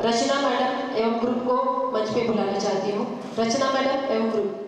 रचना madam एवं group को मंच पे बुलाना चाहती हूँ। रचना मैडम एवं ग्रुप।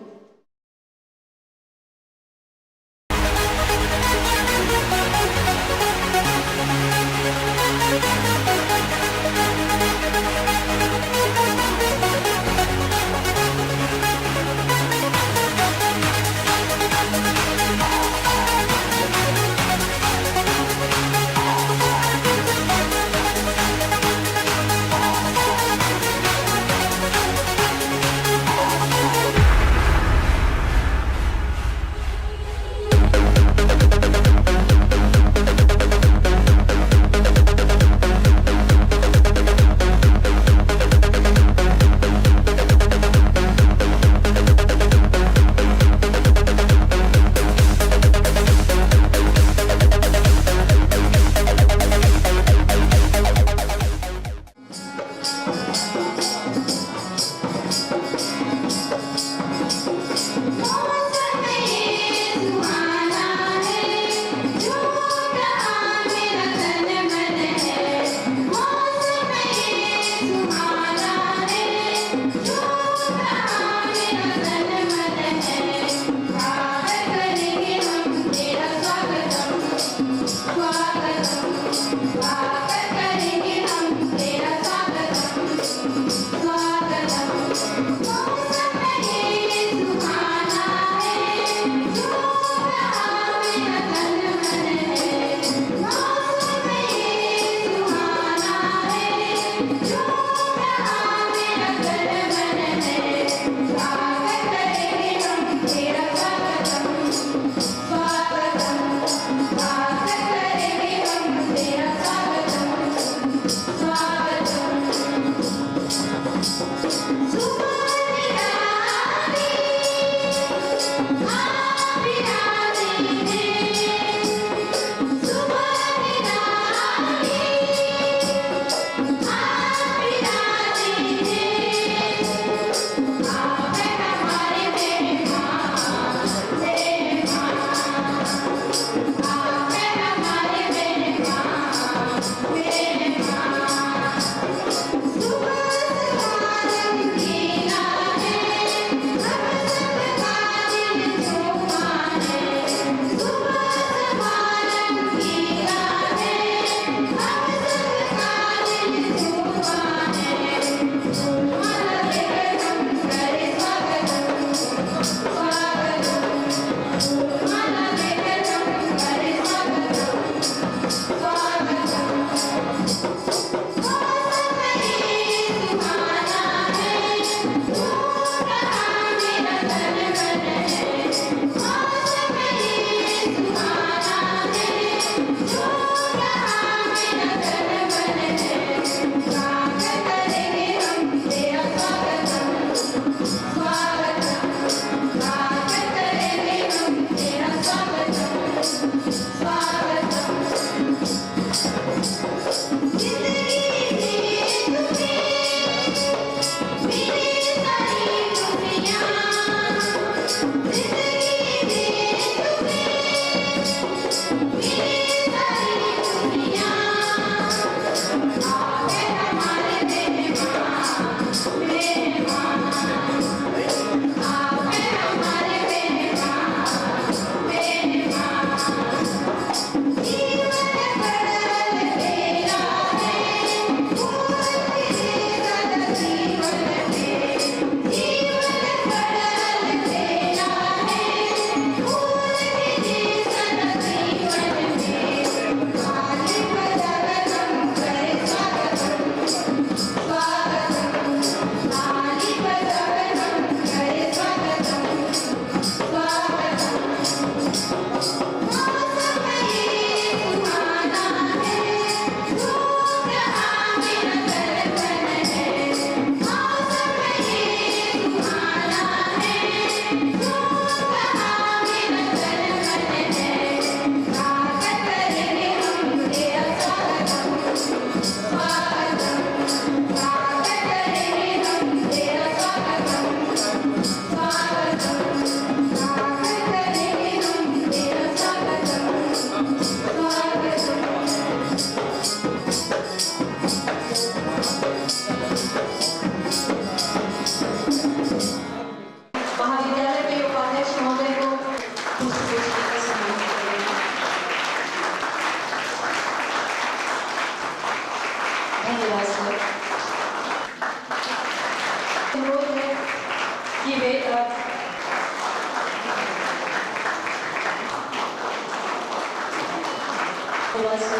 भारद्वाज से।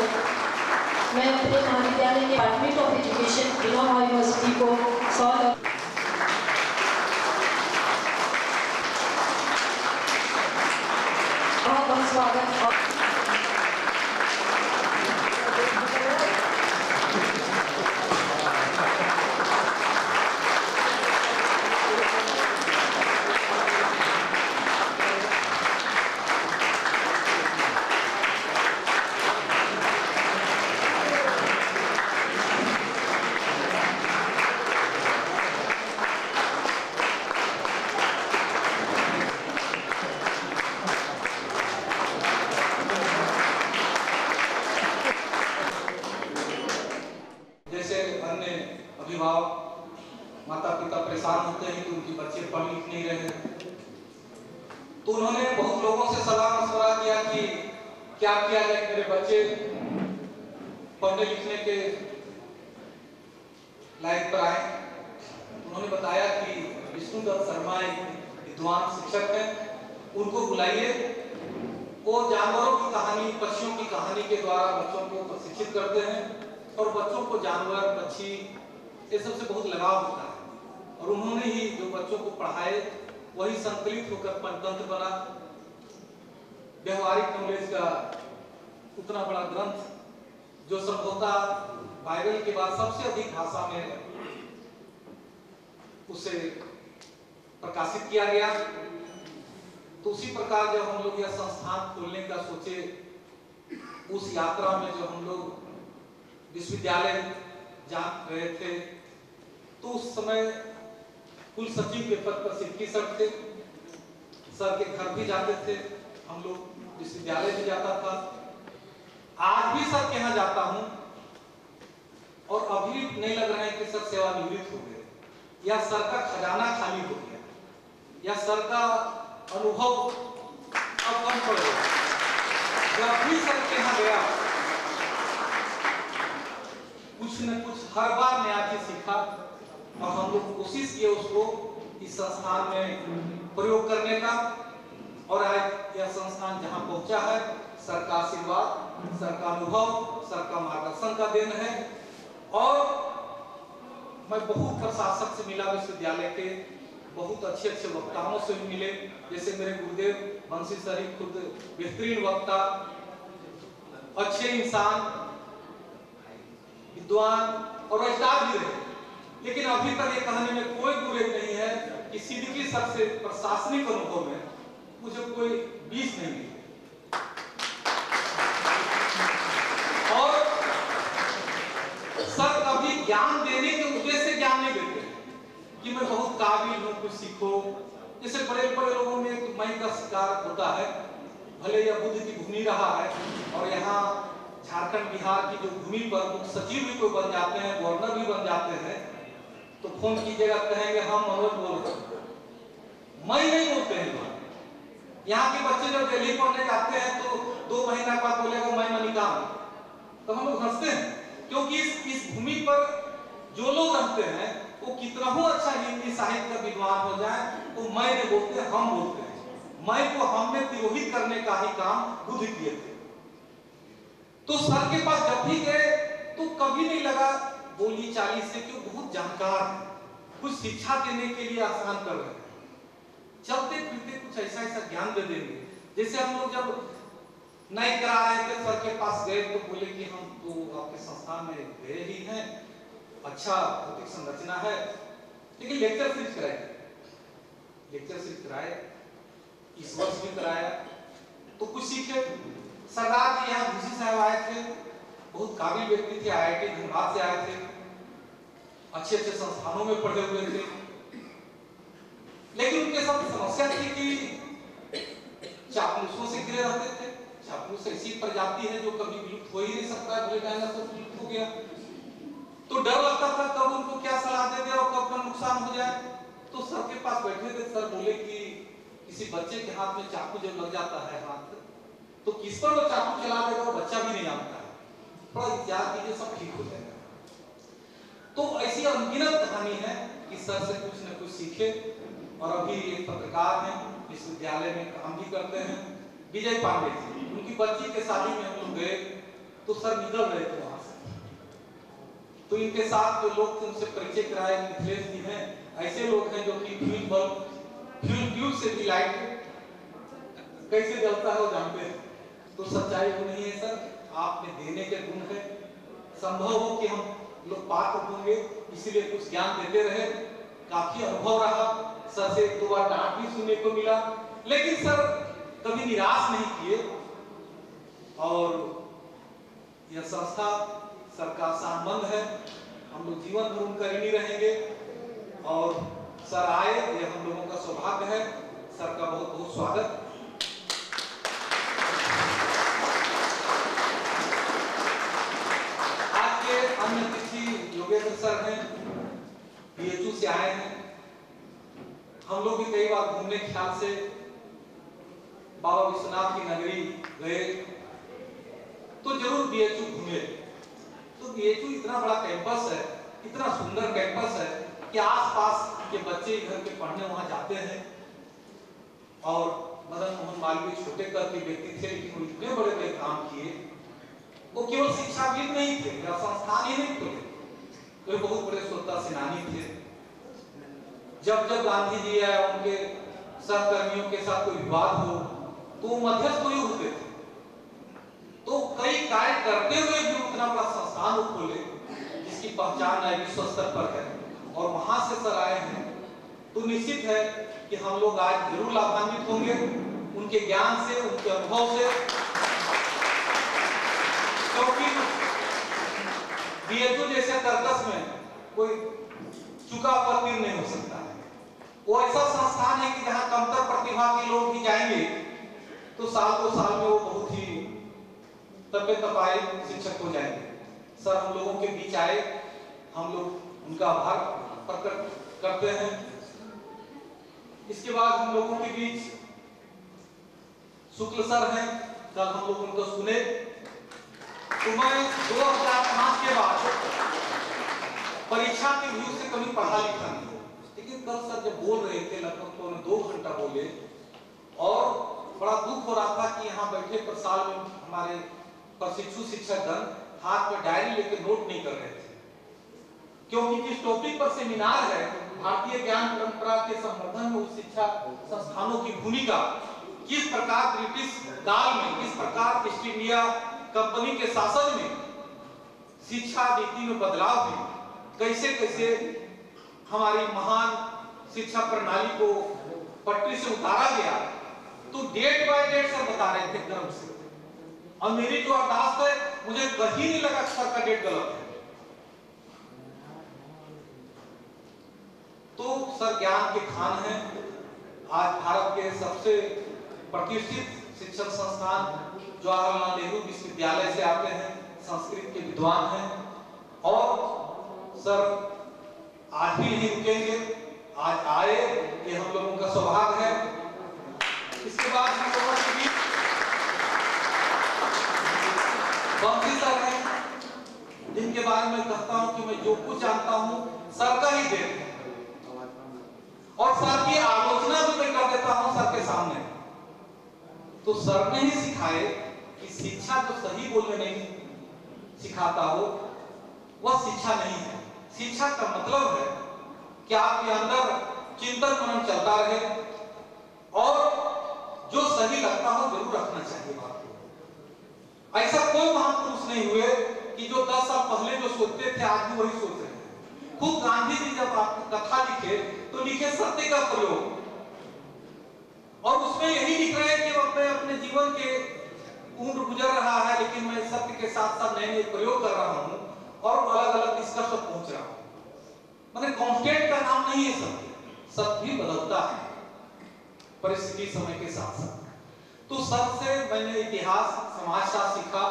मैं अपने महाविद्यालय के department of education Innova university को 100 बहुत स्वागत और अभिभावक माता पिता परेशान होते हैं कि उनके बच्चे पढ़ लिख नहीं रहे, तो उन्होंने बहुत लोगों से सलाह मशवरा किया कि क्या किया जाए मेरे बच्चे पढ़ने लिखने के लायक पर आए। उन्होंने बताया कि विष्णुदत्त शर्मा एक विद्वान शिक्षक हैं, उनको बुलाइए। वो जानवरों की कहानी, पक्षियों की कहानी के द्वारा बच्चों को प्रशिक्षित करते हैं और बच्चों को जानवर, पक्षी ये सबसे बहुत लगाव होता है। और उन्होंने ही जो बच्चों को पढ़ाए वही संकलित होकर पंचतंत्र बना। व्यवहारिक नॉलेज का उतना बड़ा ग्रंथ जो संभवतः बाइबल के बाद सबसे अधिक भाषा में उसे प्रकाशित किया गया। तो उसी प्रकार जब हम लोग यह संस्थान खोलने का सोचे, उस यात्रा में जो हम लोग विश्वविद्यालय जा रहे थे, तो उस समय कुल सचिव के पद पर सिद्धि सर थे। सर के घर भी जाते थे हम लोग, विश्वविद्यालय भी जाता था। आज भी सर के यहाँ जाता हूँ और अभी नहीं लग रहा है कि सर सेवानिवृत्त हो गए या सर का खजाना खाली हो गया या सर का अनुभव अब कम पड़ गया। जब भी सर के यहाँ गया कुछ न कुछ हर बार नया चीज सीखा और हम लोग कोशिश किए उसको इस संस्थान में प्रयोग करने का। और आज यह संस्थान जहां पहुंचा है, सर का आशीर्वाद, सर का अनुभव, सर का मार्गदर्शन का देन है। और मैं बहुत प्रशासक से मिला, विश्वविद्यालय के बहुत अच्छे अच्छे वक्ताओं से भी मिले, जैसे मेरे गुरुदेव बंसी सर ही खुद बेहतरीन वक्ता, अच्छे इंसान, विद्वान और रचनात्मक भी रहे। लेकिन अभी तक ये कहानी में कोई गुरेज नहीं है कि सिद्दीकी सर से प्रशासनिक अनुभव में मुझे कोई बीच नहीं मिली। और सर कभी ज्ञान देने के उद्देश्य से ज्ञान नहीं देते कि मैं बहुत काबिल हूं, कुछ सीखो। जैसे बड़े बड़े लोगों में एक मैं का शिकार होता है, भले यह बुद्ध की भूमि रहा है और यहाँ झारखंड बिहार की जो भूमि पर मुख्य सचिव भी कोई बन जाते हैं, गवर्नर भी बन जाते हैं, तो फोन कीजिएगा, कहेंगे हम मनोज बोल रहे हैं, मैं नहीं बोलते हैं। यहाँ के बच्चे जब दिल्ली पढ़ने जाते हैं तो 2 महीना बाद बोलेगा मैं मनिका हूं, तो हम लोग हंसते हैं, क्योंकि इस भूमि पर जो लोग रहते हैं वो कितना हो अच्छा हिंदी साहित्य का विद्वान हो जाए, तो मैं नहीं बोलते, हम बोलते हैं। मैं को हमने तिरोहित करने का ही काम बुद्ध किए थे। तो सर के पास जब भी गए तो कभी नहीं लगा बोली चाली से कि बहुत जानकार है, कुछ शिक्षा देने के लिए आसान कर रहे हैं। चलते फिरते कुछ ऐसा ऐसा ज्ञान दे देंगे। जैसे हम लोग जब नहीं करा रहे थे, सर के पास गए तो बोले कि हम तो आपके संस्थान में गए ही हैं, अच्छा भौतिक संरचना है, लेकिन लेक्चर सिर्फ कराए, इस वर्ष भी कराया, तो कुछ सीखे। सरदार जी यहाँ भूसी साहब आए थे, बहुत काबिल व्यक्ति थे, IIT धनबाद से आए थे, अच्छे अच्छे संस्थानों में पढ़े हुए थे। लेकिन उनके साथ समस्या थी कि चापलूसों से घिरे रहते थे। चापलूस ऐसी प्रजाति है जो कभी विलुप्त हो ही नहीं सकता, भले जाएगा तो विलुप्त हो गया। तो डर लगता था कब उनको क्या सलाह दे दे और कब नुकसान हो जाए। तो सर के पास बैठे थे, सर बोले कि किसी बच्चे के हाथ में चाकू जब लग जाता है हाथ, तो किस पर वो चाकू चला देगा वो बच्चा भी नहीं जानता है, थोड़ा इंतजार कीजिए सब ठीक हो जाएगा। तो ऐसी अनगिनत कहानी है कि सर से कुछ न कुछ सीखे। और अभी एक पत्रकार हैं, विश्वविद्यालय में काम भी करते हैं, विजय पांडे जी, उनकी बच्ची के शादी में हम लोग गए तो सर निकल रहे थे वहां से। तो इनके साथ जो लोग थे उनसे परिचय कराए, मिथिलेश जी हैं, ऐसे लोग हैं जो कि फ्यूज बल्ब, फ्यूज ट्यूब से भी लाइट कैसे जलता है वो जानते हैं। तो सच्चाई वो नहीं है सर, आप में देने के गुण है। संभव हो कि हम लोग पात्र होंगे, इसीलिए कुछ ज्ञान देते रहे, काफी अनुभव रहा, सर से 1-2 बार डांट भी सुनने को मिला, लेकिन सर कभी निराश नहीं किए। और यह संस्था सर का संबंध है, हम लोग जीवन भर उनका ऋणी रहेंगे। और सर आए, यह हम लोगों का सौभाग्य है। सर का बहुत बहुत स्वागत। आज के अन्य अतिथि योगेंद्र सर हैं, बीएचयू से आए हैं। हम लोग भी कई बार घूमने ख्याल से बाबा विश्वनाथ की नगरी गए तो जरूर बीएचयू घूमे। तो बीएचयू इतना बड़ा कैंपस है, इतना सुंदर कैंपस है कि आसपास के बच्चे घर के पढ़ने वहां जाते हैं। और मदन मोहन मालवीय छोटे कद के व्यक्ति थे, लेकिन वो इतने बड़े बड़े काम किए। वो केवल शिक्षाविद नहीं थे या संस्थान ही नहीं थे, वे बहुत बड़े स्वतंत्रता सेनानी थे। जब जब गांधी जी या उनके सहकर्मियों के साथ कोई विवाद हो तो वो मध्यस्थ ही होते थे। तो कई कार्य करते हुए भी उतना बड़ा संस्थान वो खोले जिसकी पहचान है विश्व स्तर पर है, और वहां से सर आए हैं। तो निश्चित है कि हम लोग आज जरूर लाभान्वित होंगे उनके ज्ञान से, उनके अनुभव से, क्योंकि बीएचयू जैसे कर्कश में कोई चुका हुआ तीर नहीं हो सकता है। वो ऐसा संस्थान है कि जहां कमतर प्रतिभा के लोग भी जाएंगे तो साल में वो बहुत ही तबे तपाए शिक्षक हो जाएंगे। सर हम लोगों के बीच आए, हम लोग उनका आभार प्रकट करते हैं। इसके बाद हम लोगों के बीच शुक्ल सर हैं, कल हम लोग उनको सुने। तो मैं 2005 के बाद परीक्षा के व्यू से कभी पढ़ा लिखा नहीं, लेकिन कल सर जब बोल रहे थे लगभग पौने 2 घंटा बोले, और बड़ा दुख हो रहा था कि यहाँ बैठे प्रसार में हमारे प्रशिक्षु शिक्षकगण हाथ में डायरी लेकर नोट नहीं कर रहे थे, क्योंकि जिस टॉपिक पर सेमिनार है भारतीय ज्ञान परंपरा के संवर्धन में उस शिक्षा संस्थानों की भूमिका, किस प्रकार ब्रिटिश काल में, किस प्रकार ईस्ट इंडिया कंपनी के शासन में शिक्षा नीति में बदलाव हुई, कैसे कैसे हमारी महान शिक्षा प्रणाली को पटरी से उतारा गया, तो डेट बाय डेट सर बता रहे थे क्रम से। और मेरी जो अरदास है, मुझे कहीं नहीं लगा सर का डेट गलत है। तो सर ज्ञान के खान हैं। आज भारत के सबसे प्रतिष्ठित शिक्षण संस्थान जवाहरलाल नेहरू विश्वविद्यालय से आते हैं, संस्कृत के विद्वान हैं। और सर आज भी नहीं रुकेंगे, आज आए ये हम लोगों का सौभाग्य है। इसके बाद हम लोगों के बीच बंसी सर हैं, जिनके बारे में कहता हूं कि मैं जो कुछ जानता हूं सर का ही देन है, और सर की आलोचना भी मैं कर देता हूं सर के सामने। तो सर ने ही सिखाए कि शिक्षा जो सही बोलने नहीं सिखाता हो वह शिक्षा नहीं है। शिक्षा का मतलब है कि आपके अंदर चिंतन मनन चलता रहे, और जो सही लगता हो जरूर रखना चाहिए बात को। ऐसा कोई महापुरुष नहीं हुए कि जो 10 साल पहले जो सोचते थे आज भी वही सोच रहे हैं। खुद गांधी जी जब आप कथा लिखे तो लिखे सत्य का प्रयोग, और उसमें यही लिख रहे हैं कि मैं अपने जीवन के उम्र गुजर रहा है, लेकिन मैं सत्य के साथ साथ नए नए प्रयोग कर रहा हूं और अलग अलग निष्कर्ष पर पहुंच रहा हूं। मैंने कांस्टेंट का नाम नहीं है सत्य, सत्य भी बदलता है परिस्थिति समय के साथ साथ। तो सर से मैंने इतिहास समाजशास्त्र सीखा।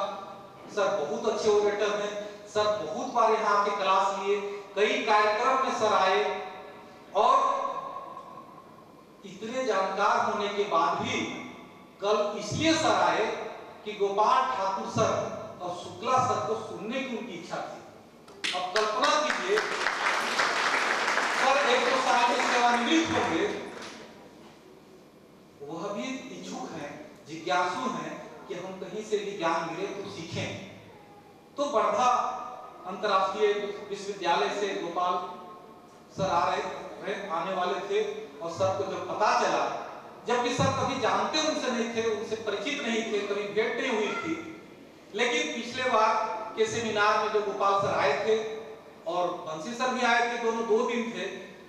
सर बहुत अच्छे ओरेटर हैं, सर बहुत बार यहाँ आके क्लास लिए, कई कार्यक्रम में सर आए, और इतने जानकार होने के बाद भी कल इसलिए सर आए कि गोपाल ठाकुर सर और शुक्ला सर को सुनने की उनकी इच्छा थी। अब कल्पना कीजिए सर 1-2 साल में सेवानिवृत्त होंगे, वह भी इच्छुक हैं, जिज्ञासु हैं कि हम कहीं से भी ज्ञान मिले तो सीखें। तो वर्धा अंतर्राष्ट्रीय विश्वविद्यालय से गोपाल सर आने वाले थे और सर को जब पता चला, जबकि सर कभी जानते उनसे नहीं थे, उनसे परिचित नहीं थे, कभी भेंट नहीं हुई थी, लेकिन पिछले बार के सेमिनार में जो गोपाल सर आए थे और बंसी सर भी आए थे, दोनों 2 दिन थे,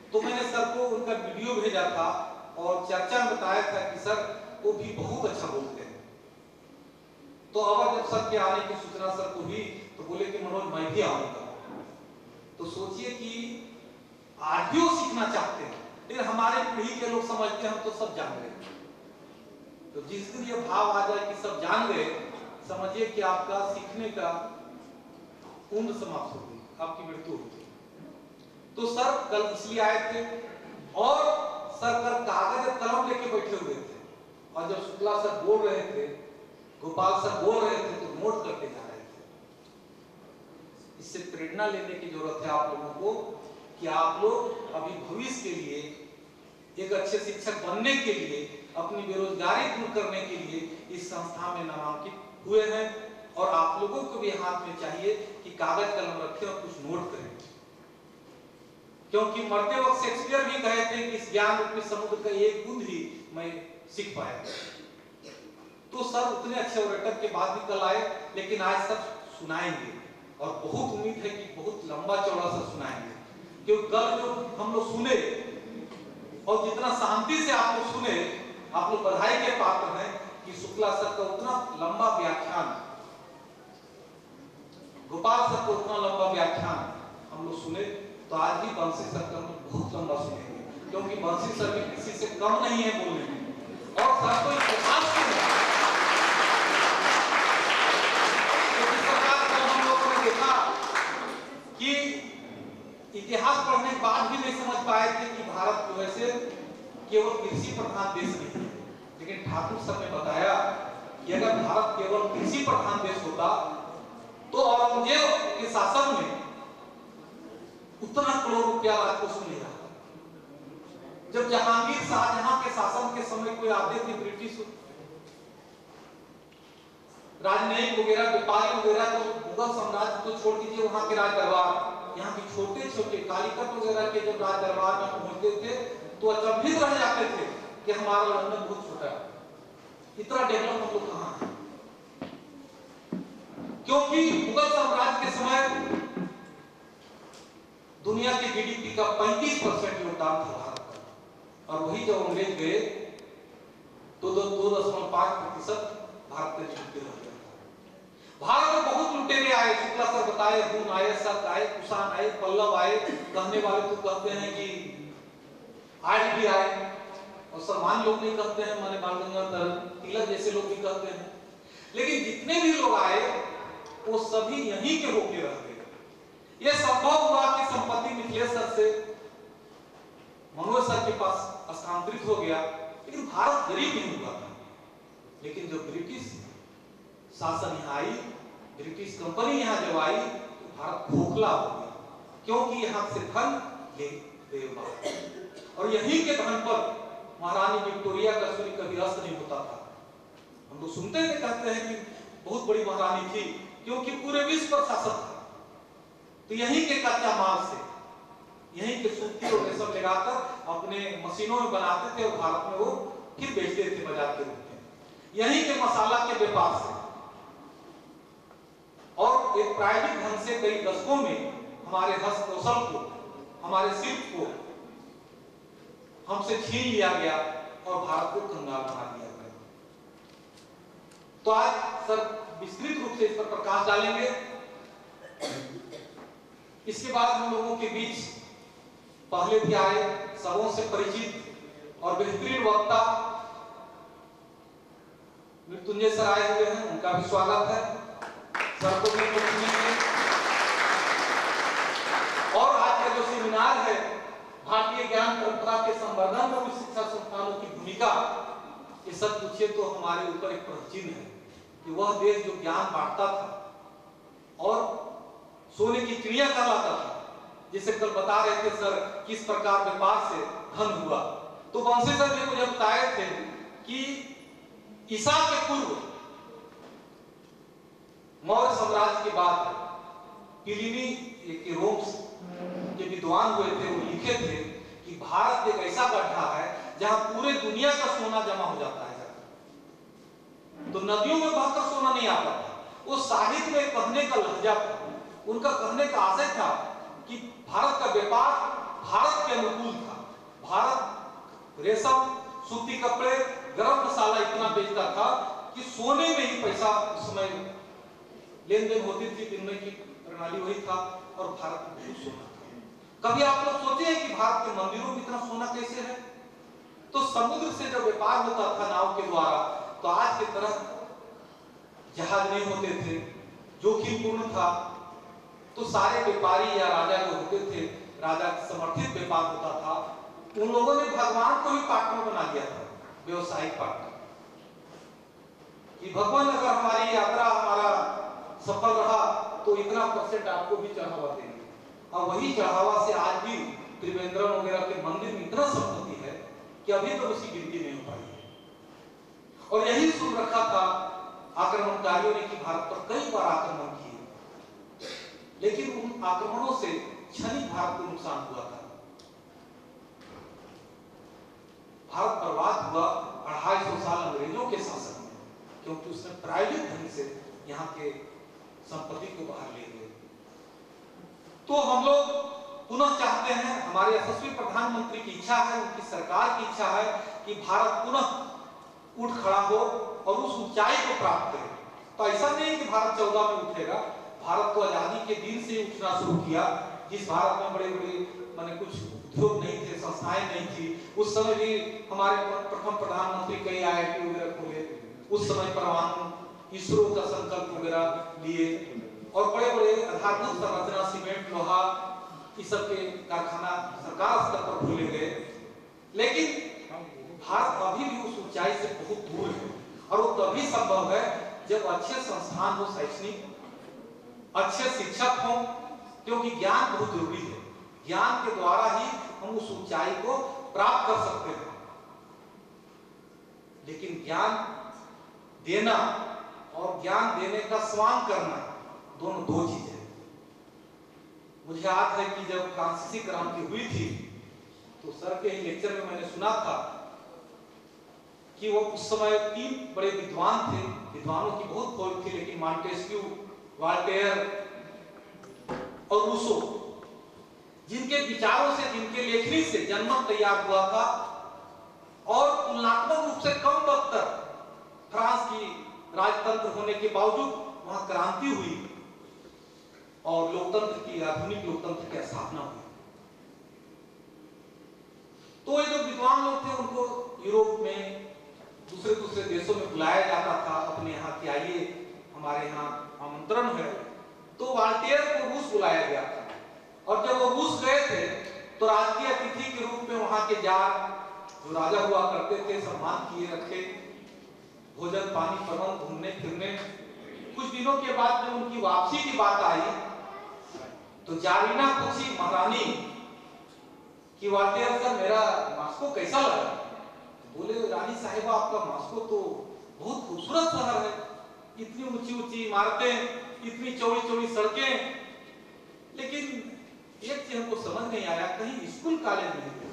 तो मैंने सर को उनका वीडियो भेजा था और चर्चा में बताया था कि सर वो भी बहुत अच्छा बोलते हैं। तो अब जब सर के आने की सूचना सर को हुई तो बोले कि मनोज मैं भी आऊंगा। तो सोचिए कि आज भी वो सीखना चाहते हैं, लेकिन हमारे पीढ़ी के लोग समझते हैं हम तो सब जान गए। तो जिस दिन ये भाव आ जाए कि सब जान गए, समझिए कि आपका सीखने का उम्र समाप्त हो गई, आपकी मृत्यु हो गई। तो सर कल इसलिए आए थे और सर कल कागज और कलम लेके बैठे हुए थे, और जब शुक्ला सर बोल रहे थे, गोपाल सर बोल रहे थे, तो नोट करके जा रहे थे। इससे प्रेरणा लेने की जरूरत है आप लोगों को कि आप लोग अभी भविष्य के लिए, एक अच्छे शिक्षक बनने के लिए, अपनी बेरोजगारी दूर करने के लिए इस संस्था में नामांकित हुए हैं। और आप लोगों को भी हाथ में चाहिए कि कागज कलम रखें और कुछ नोट करें, क्योंकि मरते वक्त शेक्सपियर भी कहे थे कि इस ज्ञान रूपी समुद्र का एक बूंद ही मैं सीख पाया। तो सर उतने अच्छे ओरेटर के बाद भी कल आए, लेकिन आज सब सुनाएंगे और बहुत उम्मीद है कि बहुत लंबा चौड़ा सा सुनाएंगे, क्योंकि कल जो हम लोग सुने और जितना शांति से आप लोग सुने, आप लोग बधाई के पात्र हैं कि शुक्ला सर का उतना लंबा व्याख्यान, गोपाल सर को उतना लंबा व्याख्यान हम लोग सुने, तो आज भी बंसी सर का हम लोग बहुत लंबा सुनेंगे, क्योंकि बंसी सर भी किसी से कम नहीं है बोलने में। और सर को इतिहास के जिस प्रकार से हम लोगों ने देखा कि इतिहास पढ़ने के बाद भी नहीं समझ पाए थे कि भारत जो ऐसे केवल कृषि प्रधान देश नहीं है, लेकिन ठाकुर सर ने बताया कि अगर भारत केवल कृषि प्रधान देश होता तो औरंगजेब के शासन में उतना करोड़ रुपया राजकोष में नहीं रहा। जब जहांगीर शाहजहां के शासन के समय कोई आते थे ब्रिटिश राजनयिक वगैरह, व्यापारी वगैरह, तो मुगल साम्राज्य को छोड़ दीजिए, वहां के राज दरबार, यहाँ की छोटे छोटे कालीकट वगैरह के जब राज दरबार में पहुंचते थे तो अचंभित रह जाते थे कि हमारा लंदन बहुत छोटा है, इतना डेवलप हम लोग कहाँ है। क्योंकि मुगल साम्राज्य के समय दुनिया के जीडीपी का 35% योगदान था भारत का, और वही जब अंग्रेज गए तो 2.5% भारत का जीडीपी रह गया। भारत में बहुत लुटेरे आए, शुक्ला सर बताए, हुन आए, शक आए, कुषाण आए, पल्लव आए, कहने वाले तो कहते हैं कि आर्य भी आए, और सामान्य लोग नहीं कहते हैं, माने बाल गंगाधर तिलक जैसे लोग भी कहते हैं। लेकिन जितने भी लोग आए वो सभी यहीं के होके रह गए। ये संभव हुआ कि संपत्ति मिथिलेश सर से मनोज सर के पास स्थानांतरित हो गया, लेकिन भारत गरीब नहीं हुआ था। लेकिन जब ब्रिटिश शासन यहाँ आई, ब्रिटिश कंपनी यहाँ जब आई, तो भारत खोखला हो गया, क्योंकि यहाँ से धन ले गए बाहर, और यहीं के धन पर महारानी विक्टोरिया का सूर्य कभी अस्त नहीं होता था। हम लोग सुनते थे, कहते हैं कि बहुत बड़ी महारानी थी, क्योंकि पूरे विश्व पर शासन था। तो यहीं के कच्चा माल से, यहीं के सूती और रेशम लगाकर अपने मशीनों में बनाते थे और भारत में वो फिर बेचते थे बाजार के रूप में, यहीं के मसाला के व्यापार से। और एक प्राइवेट ढंग से कई दशकों में हमारे हस्त कौशल को, हमारे शिल्प को हमसे छीन लिया गया और भारत को कंगाल बना दिया गया। तो आज सर विस्तृत रूप से इस पर प्रकाश डालेंगे। इसके बाद हम लोगों के बीच पहले भी आए, सबों से परिचित और बेहतरीन वक्ता मृत्युंजय सर आए हुए हैं, उनका भी स्वागत है। सर को भी सुनेंगे। और आज का जो सेमिनार है, भारतीय ज्ञान परंपरा के संवर्धन में उच्च शिक्षा संस्थानों की भूमिका, ये सब पूछिए तो हमारे ऊपर एक प्रश्न है कि वह देश जो ज्ञान बांटता था और सोने की चिड़िया कहलाता था, जिसे कल बता रहे थे सर किस प्रकार व्यापार से धन हुआ। तो बंसी सर ने मुझे बताए थे कि ईसा के पूर्व मौर्य साम्राज्य के बाद प्लिनी के रोम के विद्वान हुए थे, वो लिखे थे कि भारत एक ऐसा गड्ढा है जहां पूरे दुनिया का सोना जमा हो जाता है। तो नदियों में बहकर सोना नहीं आता था। वो साहित्य में कहने का लहजा था, उनका कहने का आशय था कि भारत का व्यापार भारत के अनुकूल था। भारत रेशम, सूती कपड़े, गरम मसाला इतना बेचता था कि सोने में ही पैसा उस समय लेन देन होती थी। विनिमय की प्रणाली वही था और भारत में बहुत सोना था। कभी आप लोग सोचे हैं कि भारत के मंदिरों में इतना सोना कैसे है? तो समुद्र से जब व्यापार होता था नाव के द्वारा, तो आज की तरह जहाज नहीं होते थे, जोखिमपूर्ण था। तो सारे व्यापारी या राजा जो होते थे, राजा समर्थित व्यापार होता था। उन लोगों ने भगवान को भी पार्टनर बना दिया था, व्यवसायिक पार्टनर, कि भगवान अगर हमारी यात्रा हमारा सफल रहा तो इतना % आपको भी चढ़ावा देंगे। और वही चढ़ावा से आज भी त्रिवेंद्रम वगैरह के मंदिर में इतना संपत्ति है कि अभी तो उसकी गिनती नहीं हो पाई है। और यही सुन रखा था आक्रमणकारियों ने कि भारत पर कई बार आक्रमण किए, लेकिन उन आक्रमणों से क्षणिक भारत को नुकसान हुआ था। भारत बर्बाद हुआ 250 साल अंग्रेजों के शासन में, क्योंकि उसने प्रायोजित ढंग से यहाँ के संपत्ति को बाहर ले गए। तो हम लोग पुनः चाहते हैं, हमारे यशस्वी प्रधानमंत्री की इच्छा है, उनकी सरकार की इच्छा है कि भारत पुनः उठ खड़ा हो और उस ऊंचाई को प्राप्त करे। तो ऐसा नहीं कि भारत 14 में उठेगा। भारत को आजादी के दिन से उठना शुरू किया। जिस भारत में बड़े बड़े माने कुछ उद्योग नहीं थे, संस्थाएं नहीं थी, उस समय भी हमारे प्रथम प्रधानमंत्री कई IIT वगैरह खोले। उस समय परमाणु इसरो का संकल्प वगैरह लिए और बड़े बड़े आधारभूत संरचना, सीमेंट, लोहा, इस सब के कारखाना सरकार स्तर पर खोले गए। लेकिन भारत अभी भी उस ऊंचाई से बहुत दूर है, और वो तभी संभव है जब अच्छे संस्थान हो, शैक्षणिक, अच्छे शिक्षक हो, क्योंकि ज्ञान बहुत जरूरी है। ज्ञान के द्वारा ही हम उस ऊंचाई को प्राप्त कर सकते हैं। लेकिन ज्ञान देना और ज्ञान देने का स्वांग करना दोनों दो चीजें हैं। मुझे याद है कि जब फ्रांसीसी क्रांति हुई थी तो सर के लेक्चर में मैंने सुना था कि वो उस समय 3 बड़े विद्वान थे, विद्वानों की बहुत खोज थी, लेकिन मॉन्टेस्क्यू, वॉल्टेयर और रूसो, जिनके विचारों से, जिनके लेखनी से जनमत तैयार हुआ था और तुलनात्मक रूप से कम वक्त तक फ्रांस की राजतंत्र होने के बावजूद वहां क्रांति हुई और लोकतंत्र की, आधुनिक लोकतंत्र की स्थापना हुई। तो ये जो विद्वान लोग थे उनको यूरोप में, दूसरे देशों में बुलाया जाता था, अपने यहाँ कि आइए हमारे यहाँ आमंत्रण है। तो वॉल्टेयर को रूस बुलाया गया था, और जब वो रूस गए थे तो राजकीय अतिथि के रूप में वहां के जार जो राजा हुआ करते थे सम्मान किए रखे, भोजन पानी प्रबंध, घूमने फिरने। कुछ दिनों के बाद जब उनकी वापसी की बात आई तो जारीना पूछी महारानी कि वॉल्टेयर सर मेरा मॉस्को कैसा लगा? बोले रानी साहिबा आपका मॉस्को तो बहुत खूबसूरत शहर है, इतनी ऊंची ऊंची इमारतें, इतनी चौड़ी चौड़ी सड़कें, लेकिन एक चीज हमको समझ नहीं आया, कहीं स्कूल कॉलेज नहीं है।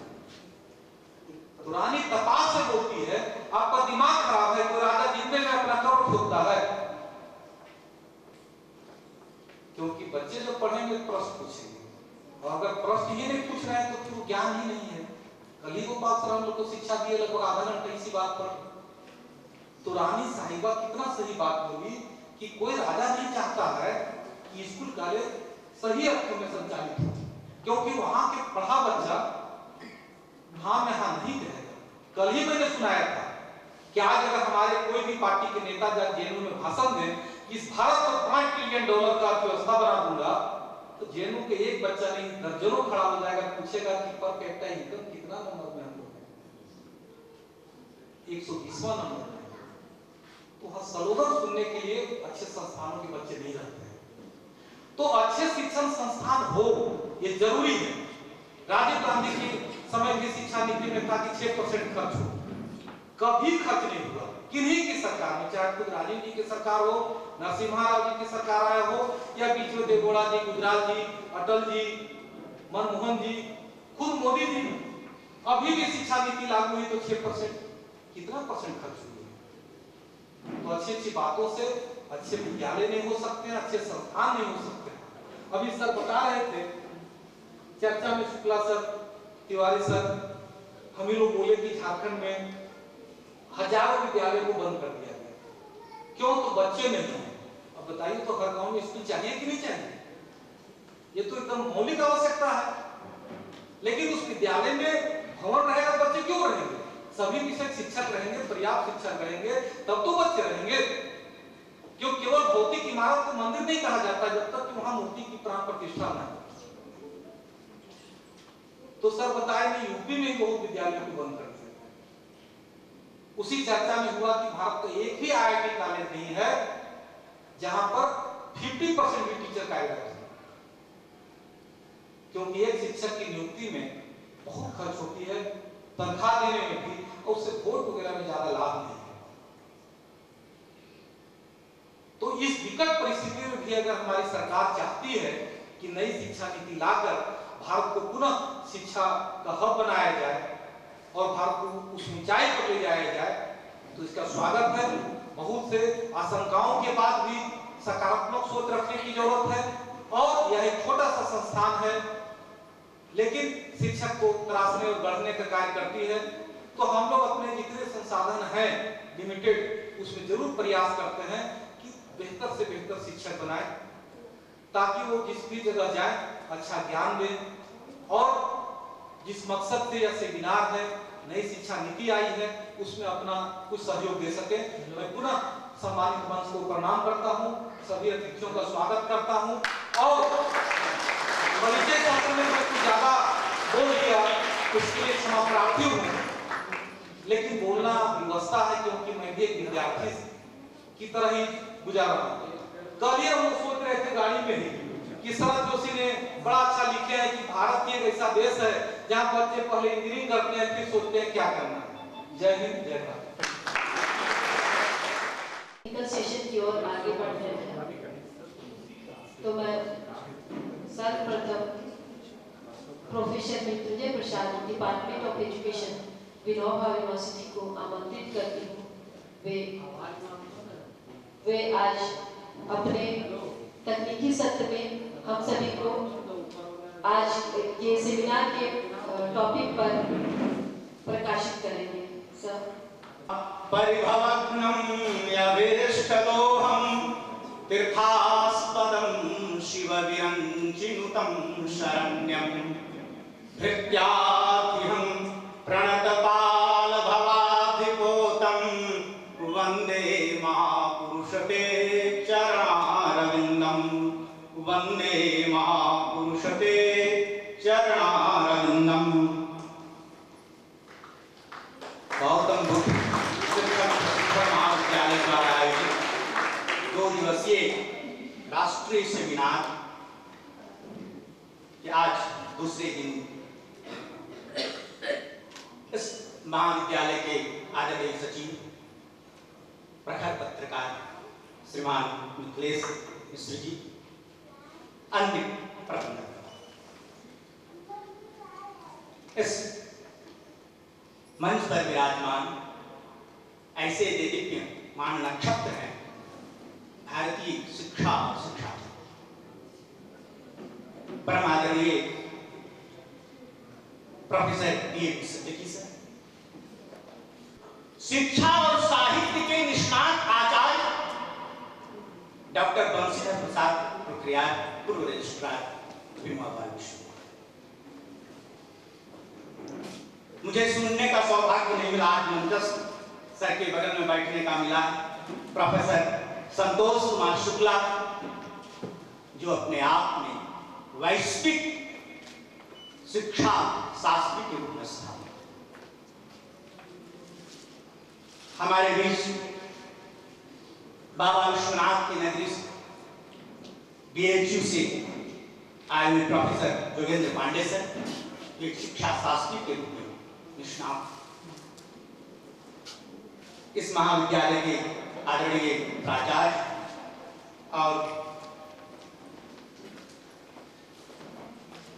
तो रानी तपास से बोलती है आपका दिमाग खराब है, कोई राजा जीतने में अपना कब्र खोदता है? क्योंकि बच्चे जो पढ़ेंगे प्रश्न पूछेंगे, और अगर प्रश्न ही नहीं पूछ रहे हैं तो फिर ज्ञान ही नहीं है। कल ही गोपाल सर हम लोग को शिक्षा दिए लगभग आधा घंटा इसी बात पर। तो रानी साहिबा कितना सही बात बोली कि कोई राजा नहीं चाहता है कि स्कूल कॉलेज सही अर्थों में संचालित हो, क्योंकि वहां के पढ़ा बच्चा हाँ में हाँ नहीं कहेगा। कल ही मैंने सुनाया था कि आज अगर हमारे कोई भी पार्टी के नेता जब जेएनयू में भाषण दें, इस भारत को $5 ट्रिलियन का अर्थव्यवस्था बना दूंगा, तो जेएनयू के एक बच्चा नहीं दर्जनों खड़ा हो जाएगा, पूछेगा कि पर कैपिटा इनकम कितना नंबर में हम लोग हैं? 120वां नंबर में। तो हाँ, स्लोगन सुनने के लिए अच्छे संस्थानों के बच्चे नहीं रहते हैं। तो अच्छे शिक्षण संस्थान हो ये जरूरी है। राजीव गांधी के समय की शिक्षा नीति में था कि 6% खर्च हो, कभी खर्च नहीं हुआ। किन्हीं की सरकार सरकार में, चाहे खुद राजीव जी की सरकार हो, नरसिम्हा राव जी की सरकार आया हो, या बीच में देवगौड़ा जी, गुजराल जी, अटल जी, मनमोहन जी, खुद मोदी जी, अभी भी शिक्षा नीति लागू हुई तो 6% कितना परसेंट खर्च हुए। तो अच्छी अच्छी बातों से अच्छे विद्यालय नहीं हो सकते हैं, अच्छे संस्थान नहीं हो सकते। अभी सर बता रहे थे चर्चा में, शुक्ला सर, तिवारी सर, हम ही लोग बोले कि झारखंड में हजारों विद्यालय को बंद कर दिया गया। क्यों? तो बच्चे नहीं हैं। अब बताइए, तो हर गांव में स्कूल चाहिए कि नहीं चाहिए? ये तो एकदम मौलिक आवश्यकता है। लेकिन उस विद्यालय में भवन रहेगा, बच्चे क्यों रहेंगे? सभी विषय शिक्षक रहेंगे, पर्याप्त शिक्षक रहेंगे, तब तो बच्चे रहेंगे। क्यों? केवल भौतिक इमारत को मंदिर नहीं कहा जाता जब तक कि वहां मूर्ति की प्राण प्रतिष्ठा न हो। तो सर बताए नहीं, यूपी में बहुत विद्यालयों को बंद कर दिया। उसी चर्चा में हुआ कि भारत का एक भी IIT कॉलेज नहीं है जहां पर 50% भी टीचर कार्यरत है, क्योंकि एक शिक्षक की नियुक्ति में बहुत खर्च होती है, तनख्वाह देने में भी, और उससे वोट वगैरह में ज्यादा लाभ नहीं है। तो इस विकट परिस्थिति में भी अगर हमारी सरकार चाहती है कि नई शिक्षा नीति लाकर भारत को पुनः शिक्षा का हब बनाया जाए और भारत को उस ऊंचाई पर ले जाया जाए, तो इसका स्वागत है। बहुत से आशंकाओं के बाद भी सकारात्मक सोच रखने की जरूरत है। और यह एक छोटा सा संस्थान है, लेकिन शिक्षक को तराशने और गढ़ने का कार्य करती है। तो हम लोग अपने जितने संसाधन हैं लिमिटेड, उसमें जरूर प्रयास करते हैं कि बेहतर से बेहतर शिक्षक बनाए, ताकि वो जिस भी जगह जाए अच्छा ज्ञान दे। और जिस मकसद से यह सेमिनार है, नई शिक्षा नीति आई है, उसमें अपना कुछ सहयोग दे सके। मैं पुनः सम्मानित मंच को प्रणाम करता हूँ, सभी अतिथियों का स्वागत करता हूँ। और परिचय शास्त्र में मैं कुछ ज्यादा बोल दिया, उसके लिए क्षमा प्रार्थी हूँ, लेकिन बोलना व्यवस्था है, क्योंकि मैं भी एक विद्यार्थी की तरह ही गुजारा हूँ। कल ही हम लोग सोच रहे थे गाड़ी में ही कि शरद जोशी ने बड़ा अच्छा लिखे है कि भारत एक ऐसा देश है जहाँ बच्चे पहले इंजीनियरिंग करते हैं, फिर सोचते हैं क्या करना है। जय हिंद, जय भारत। सेशन की ओर आगे बढ़ रहे हैं, तो मैं सर्वप्रथम professor Mrityunjay Prasad, department of education, Vinoba university को आमंत्रित करती हूँ। वे आज अपने तकनीकी सत्र में हम सभी को आज ये सेमिनार के टॉपिक पर प्रकाशित करेंगे। सर, परिभवग्नं यवेष्टदोहं तीर्थास्पदं शिवविरञ्चिनुतं शरण्यं भृत्यार्तिहं प्रणतपालभवाधिपोतं वन्दे महापुरुषते चरणारविन्दं वन्दे महापुरुषते चरणारविन्दं। गौतम बुद्ध शिक्षण प्रशिक्षण महाविद्यालय द्वारा आयोजित 2 दिवसीय राष्ट्रीय सेमिनार के आज दूसरे दिन इस महाविद्यालय के आदरणीय सचिव प्रखर पत्रकार श्रीमान मिथिलेश मिश्र जी, अन्य प्रबंधक, इस मंच पर विराजमान ऐसे दिव्य मान नक्षत्र हैं भारतीय शिक्षा परम आदरणीय प्रोफेसर D.A. सिद्दीकी सर, शिक्षा और साहित्य के निष्णात आचार्य डॉक्टर बंशीधर प्रसाद प्रक्रियार, पूर्व रजिस्ट्रार भीमाबाई विश्वविद्यालय। मुझे सुनने का सौभाग्य नहीं मिला, आज मंचस्थ सर के बगल में बैठने का मिला प्रोफेसर संतोष कुमार शुक्ला, जो अपने आप में वैश्विक शिक्षा शास्त्री के रूप में स्थापित। हमारे बीच बाबा विश्वनाथ की नगरी BHU से आए हुए प्रोफेसर जोगेंद्र पांडे सर, एक शिक्षा शास्त्री के रूप में निष्णात इस महाविद्यालय के आदरणीय प्राचार्य और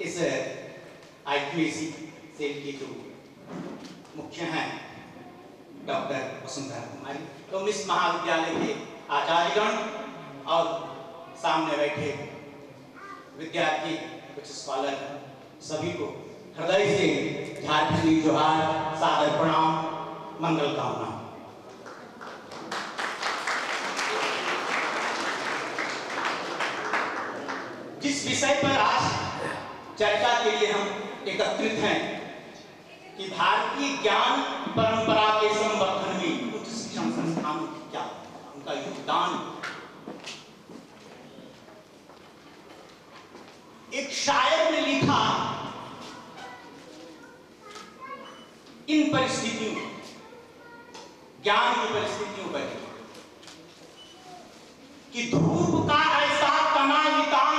इस IQAC सेल की जो मुख्य हैं डॉक्टर वसुंधरा कुमारी, तो इस महाविद्यालय के आचार्यगण और सामने बैठे विद्यार्थी, कुछ स्कॉलर, सभी को हृदय से झारखंडी जोहार, सादर प्रणाम, मंगल कामना। जिस विषय पर आज चर्चा के लिए हम एकत्रित हैं कि भारतीय ज्ञान परंपरा के संवर्धन में उच्च शिक्षण संस्थानों की क्या उनका योगदान। एक शायर ने लिखा, इन परिस्थितियों, ज्ञान की परिस्थितियों पर, कि धूप का ऐसा तना नितान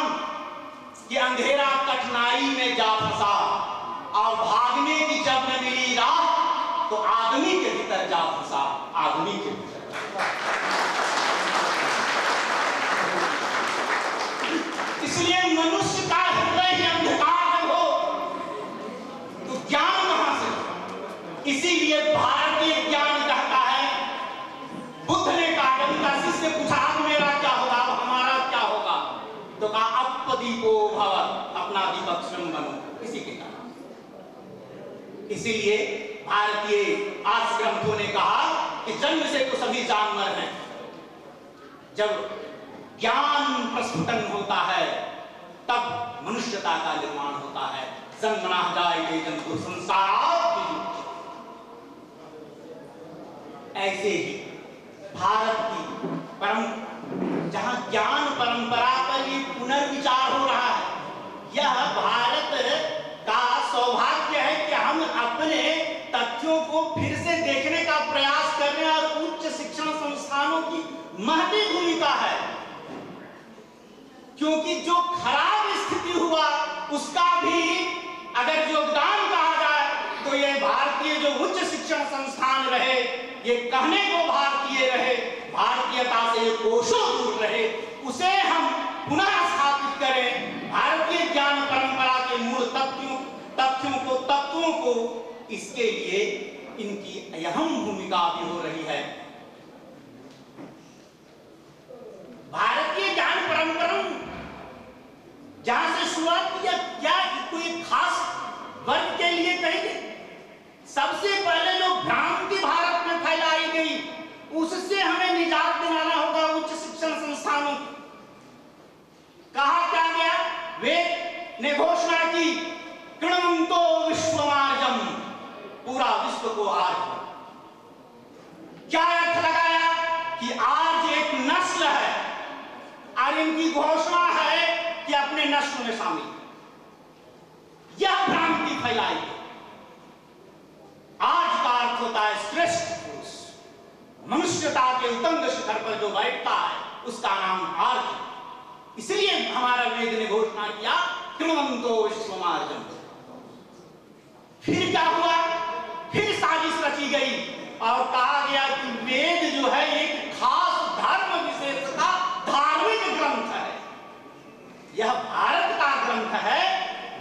कि अंधेरा कठिनाई में जा फंसा, और भागने की जब न मिली राह तो आदमी के भीतर जा फंसा, आदमी के भीतर। इसलिए मनुष्य का हृदय ही अंधकार हो तो ज्ञान कहां से? इसीलिए भारतीय ज्ञान कहता है, बुद्ध ने कहा, जब उनका शिष्य पूछा मेरा क्या होगा, हमारा क्या होगा, तो कहा अपदीपो भव, अपना दीपक स्वयं बनो। इसी के कारण इसीलिए भारतीय आर्ष ग्रंथों ने कहा कि जन्म से तो सभी जानवर हैं, जब ज्ञान प्रस्फुटन होता है तब मनुष्यता का निर्माण होता है। जन्मना जायते जंतु संसारात् विमुच्यते। ऐसे ही भारत की जहां ज्ञान परंपरा पर ये पुनर्विचार हो रहा है, यह भारत का सौभाग्य है कि हम अपने तथ्यों को फिर से देखने का प्रयास कर रहे हैं, और उच्च शिक्षण संस्थानों की महती भूमिका है, क्योंकि जो खराब स्थिति हुआ उसका भी अगर योगदान कहा जाए तो ये भारतीय जो उच्च शिक्षण संस्थान रहे, ये कहने को भारतीय रहे, भारतीयता से कोसों दूर रहे, उसे हम पुनः स्थापित करें। भारतीय ज्ञान परंपरा के मूल तत्वों को, इसके लिए इनकी अहम भूमिका भी हो रही है। भारतीय ज्ञान परंपरा जहां से शुरुआत की, क्या कोई खास वर्ग के लिए कहेंगे? सबसे पहले जो भ्रांति भारत में फैलाई गई, उससे हमें निजात दिलाना होगा उच्च शिक्षण संस्थानों। कहा क्या गया? वेद ने घोषणा की, कृणवन्तो विश्वमार्जम, पूरा विश्व को आर्य। क्या अर्थ लगाया कि आर्य एक नस्ल है, और इनकी घोषणा है कि अपने नस्ल में शामिल। यह भ्रांति फैलाई। आज का अर्थ होता है श्रेष्ठ पुरुष, मनुष्यता के उतंग शिखर पर जो बैठता है उसका नाम आर्य। इसलिए हमारा वेद ने घोषणा किया, कृणवन्तो विश्वमार्जम। फिर क्या हुआ? फिर साजिश रची गई और कहा गया कि वेद जो है एक खास धर्म विशेष का धार्मिक ग्रंथ है। यह भारत का ग्रंथ है,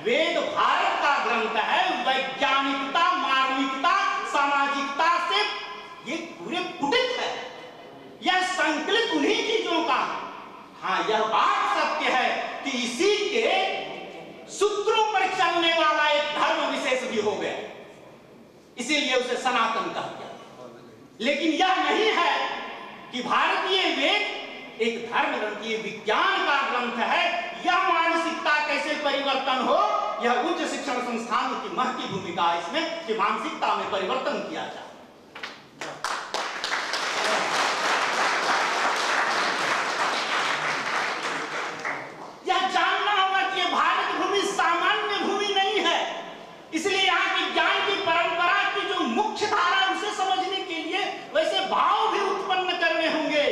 वेद भारत का ग्रंथ है। वैज्ञानिकता, मानविकता, सामाजिकता से ये पूरे पुटित है, यह संकलित उन्हीं चीजों का। हाँ, यह बात सत्य है कि इसी के सूत्रों पर चलने वाला एक धर्म विशेष भी हो गया, इसीलिए उसे सनातन कहा गया। लेकिन यह नहीं है कि भारतीय वेद एक धर्म ग्रंथ, ये विज्ञान का ग्रंथ है। यह मानसिकता कैसे परिवर्तन हो, यह उच्च शिक्षण संस्थानों की महती भूमिका है इसमें कि मानसिकता में परिवर्तन किया जाए। यह जानना होगा कि यह भारत भूमि सामान्य भूमि नहीं है, इसलिए यहाँ की ज्ञान की परंपरा की जो मुख्य धारा है उसे समझने के लिए वैसे भाव भी उत्पन्न करने होंगे।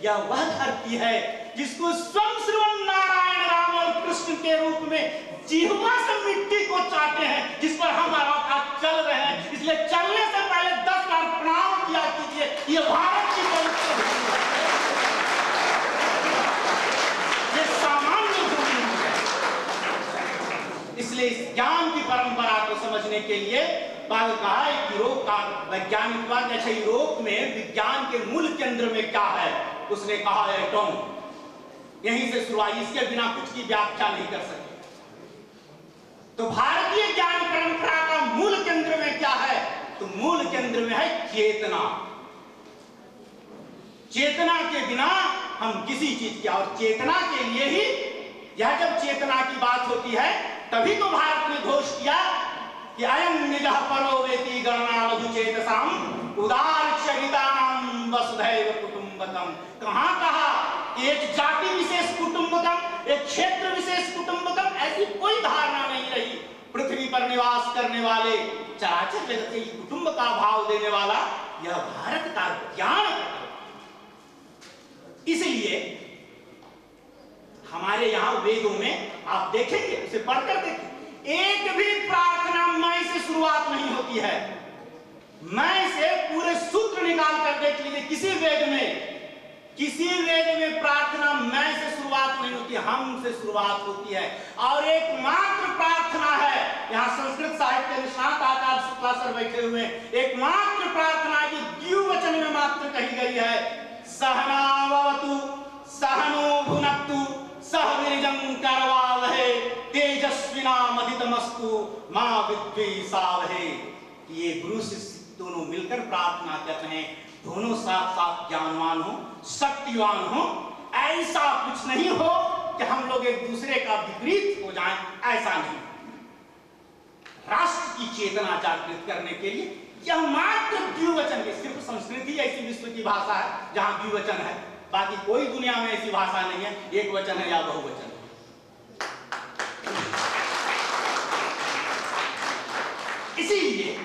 यह वह धरती है जिसको स्वयं श्रीमन नारायण राम और कृष्ण के रूप में जिह्वा से मिट्टी को चाटे हैं, जिस पर हम आज चल रहे हैं। इसलिए चलने से पहले 10 बार प्रणाम किया कीजिए। यह भारत की पवित्र भूमि है। समझने के लिए कहा यूरोप का वैज्ञानिक बात, अच्छा यूरोप में विज्ञान के मूल केंद्र में क्या है? उसने कहा एटम। यहीं से शुरुआत, इसके बिना कुछ की व्याख्या नहीं कर सकते। तो भारतीय ज्ञान परंपरा का मूल केंद्र में क्या है? तो मूल केंद्र में है चेतना। चेतना के बिना हम किसी चीज के, और चेतना के लिए ही यह जब चेतना की बात होती है तभी तो भारत ने घोष किया कि अयं निजः परो वेति गणना लघु चेतसाम उदार चरितानाम वसुधैव कुटुंबकम। कहां कहा? एक जाति विशेष कुटुंबकम, एक क्षेत्र विशेष कुटुंबकम, ऐसी कोई धारणा नहीं रही। पृथ्वी पर निवास करने वाले चराचर जगत से कुटुंब का भाव देने वाला यह भारत का ज्ञान। इसलिए हमारे यहां वेदों में आप देखेंगे, उसे पढ़कर देखें, एक भी प्रार्थना मैं से शुरुआत नहीं होती है। मैं से पूरे सूत्र निकाल कर देख लीजिए, किसी वेद में प्रार्थना मैं से शुरुआत नहीं होती, हम से शुरुआत होती है। और एकमात्र प्रार्थना है, यहाँ संस्कृत साहित्य निष्णात आचार्य शुक्ला सर बैठे हुए, एकमात्र प्रार्थना जो द्विवचन में मात्र कही गई है, सहनावतु सहनो भुनक्तु सह वीर्यं करवावहै तेजस्विनामधितमस्तु मा विद्विषावहै। ये गुरु शिष्य दोनों मिलकर प्रार्थना करते हैं, दोनों साथ साथ ज्ञानवान हो, शक्तिवान हो। ऐसा कुछ नहीं हो कि हम लोग एक दूसरे का विपरीत हो जाएं, ऐसा नहीं। राष्ट्र की चेतना जागृत करने के लिए यह मात्र द्विवचन के, सिर्फ संस्कृत ही ऐसी विश्व की भाषा है जहां द्विवचन है, बाकी कोई दुनिया में ऐसी भाषा नहीं है एक वचन है या बहुवचन है। इसीलिए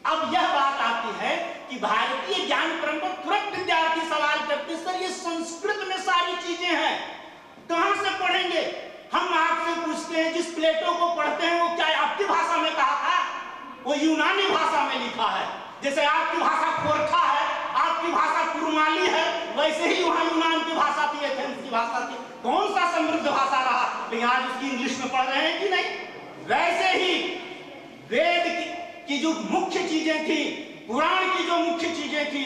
अब यह बात आती है कि भारतीय ज्ञान परंपरा, तुरंत विद्यार्थी सवाल करते, सर ये संस्कृत में सारी चीजें हैं, कहां से पढ़ेंगे? हम आपसे पूछते हैं, जिस प्लेटो को पढ़ते हैं वो क्या आपकी भाषा में कहा था? वो यूनानी भाषा में लिखा है। जैसे आपकी भाषा खोरठा है, आपकी भाषा कुरमाली है, वैसे ही वहां यूनान की भाषा थी, एथेंस की भाषा थी। कौन सा समृद्ध भाषा रहा, लेकिन आज उसकी इंग्लिश में पढ़ रहे हैं कि नहीं? वैसे ही वेद की जो मुख्य चीजें थी, पुराण की जो मुख्य चीजें थी,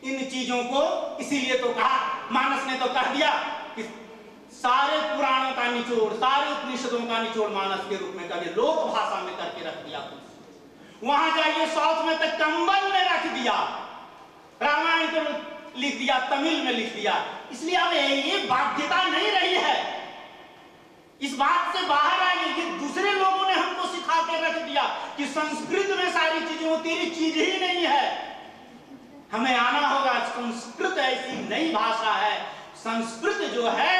इन चीजों को इसीलिए तो कहा, मानस ने तो कह दिया कि सारे पुराणों का निचोड़, सारे उपनिषदों का निचोड़ मानस के रूप में कर लोक भाषा में करके रख दिया। वहां जाइए साउथ में तक कंबल में रख दिया, रामायण को लिख दिया, तमिल में लिख दिया। इसलिए अब ये बाध्यता नहीं रही है, इस बात से बाहर आ गई कि दूसरे लोगों ने हमको सिखा के रख दिया कि संस्कृत में सारी चीजें, वो तेरी चीज ही नहीं है। हमें आना होगा, संस्कृत ऐसी नई भाषा है। संस्कृत जो है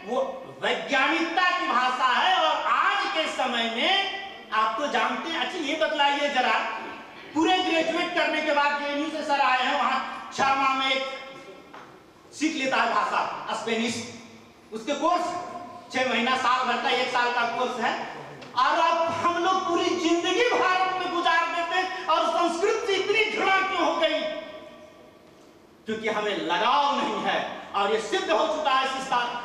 वो वैज्ञानिकता की भाषा है। और आज के समय में आप तो जानते हैं, अच्छा ये बतलाइए जरा, पूरे ग्रेजुएट करने के बाद जेएनयू से सर आए हैं, वहां 6 माह में एक सीख लेता है भाषा स्पेनिश, उसके कोर्स 6 महीना साल भर का 1 साल का कोर्स है। और अब हम लोग पूरी जिंदगी भारत में गुजार देते हैं, और संस्कृत से इतनी घृणा क्यों हो गई? क्योंकि हमें लगाव नहीं है। और ये सिद्ध हो चुका है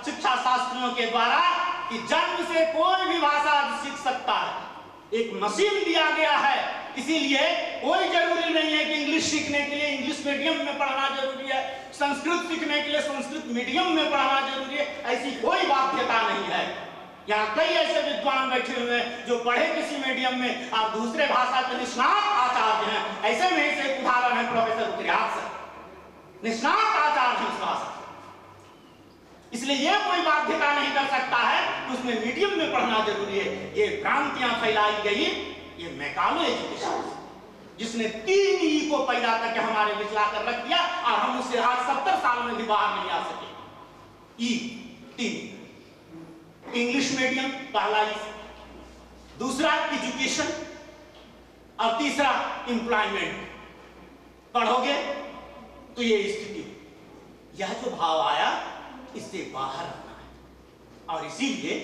शिक्षा शास्त्रियों के द्वारा कि जन्म से कोई भी भाषा सीख सकता है, एक मशीन दिया गया है। इसीलिए कोई जरूरी नहीं है कि इंग्लिश सीखने के लिए इंग्लिश मीडियम में पढ़ना जरूरी है, संस्कृत सीखने के लिए संस्कृत मीडियम में पढ़ना जरूरी है, ऐसी कोई बाध्यता नहीं है। यहाँ कई ऐसे विद्वान बैठे हुए हैं जो पढ़े किसी मीडियम में और दूसरे भाषा के निष्णात आचार्य हैं। ऐसे में से एक उदाहरण है प्रोफेसर उत्तराज सर, निष्णात आचार्य हैं इस भाषा। इसलिए यह कोई बाध्यता नहीं कर सकता है कि उसमें मीडियम में पढ़ना जरूरी है। ये भ्रांतियां फैलाई गई, ये मैकालो एजुकेशन जिसने 3 ई को पैदा करके हमारे बीच लाकर रख दिया, और हम उससे आज 70 साल में भी बाहर नहीं आ सके। ई 3 इंग्लिश मीडियम पहला ई, दूसरा एजुकेशन, और तीसरा एम्प्लॉयमेंट। पढ़ोगे तो ये स्थिति, यह जो भाव आया इससे बाहर आना है। और इसीलिए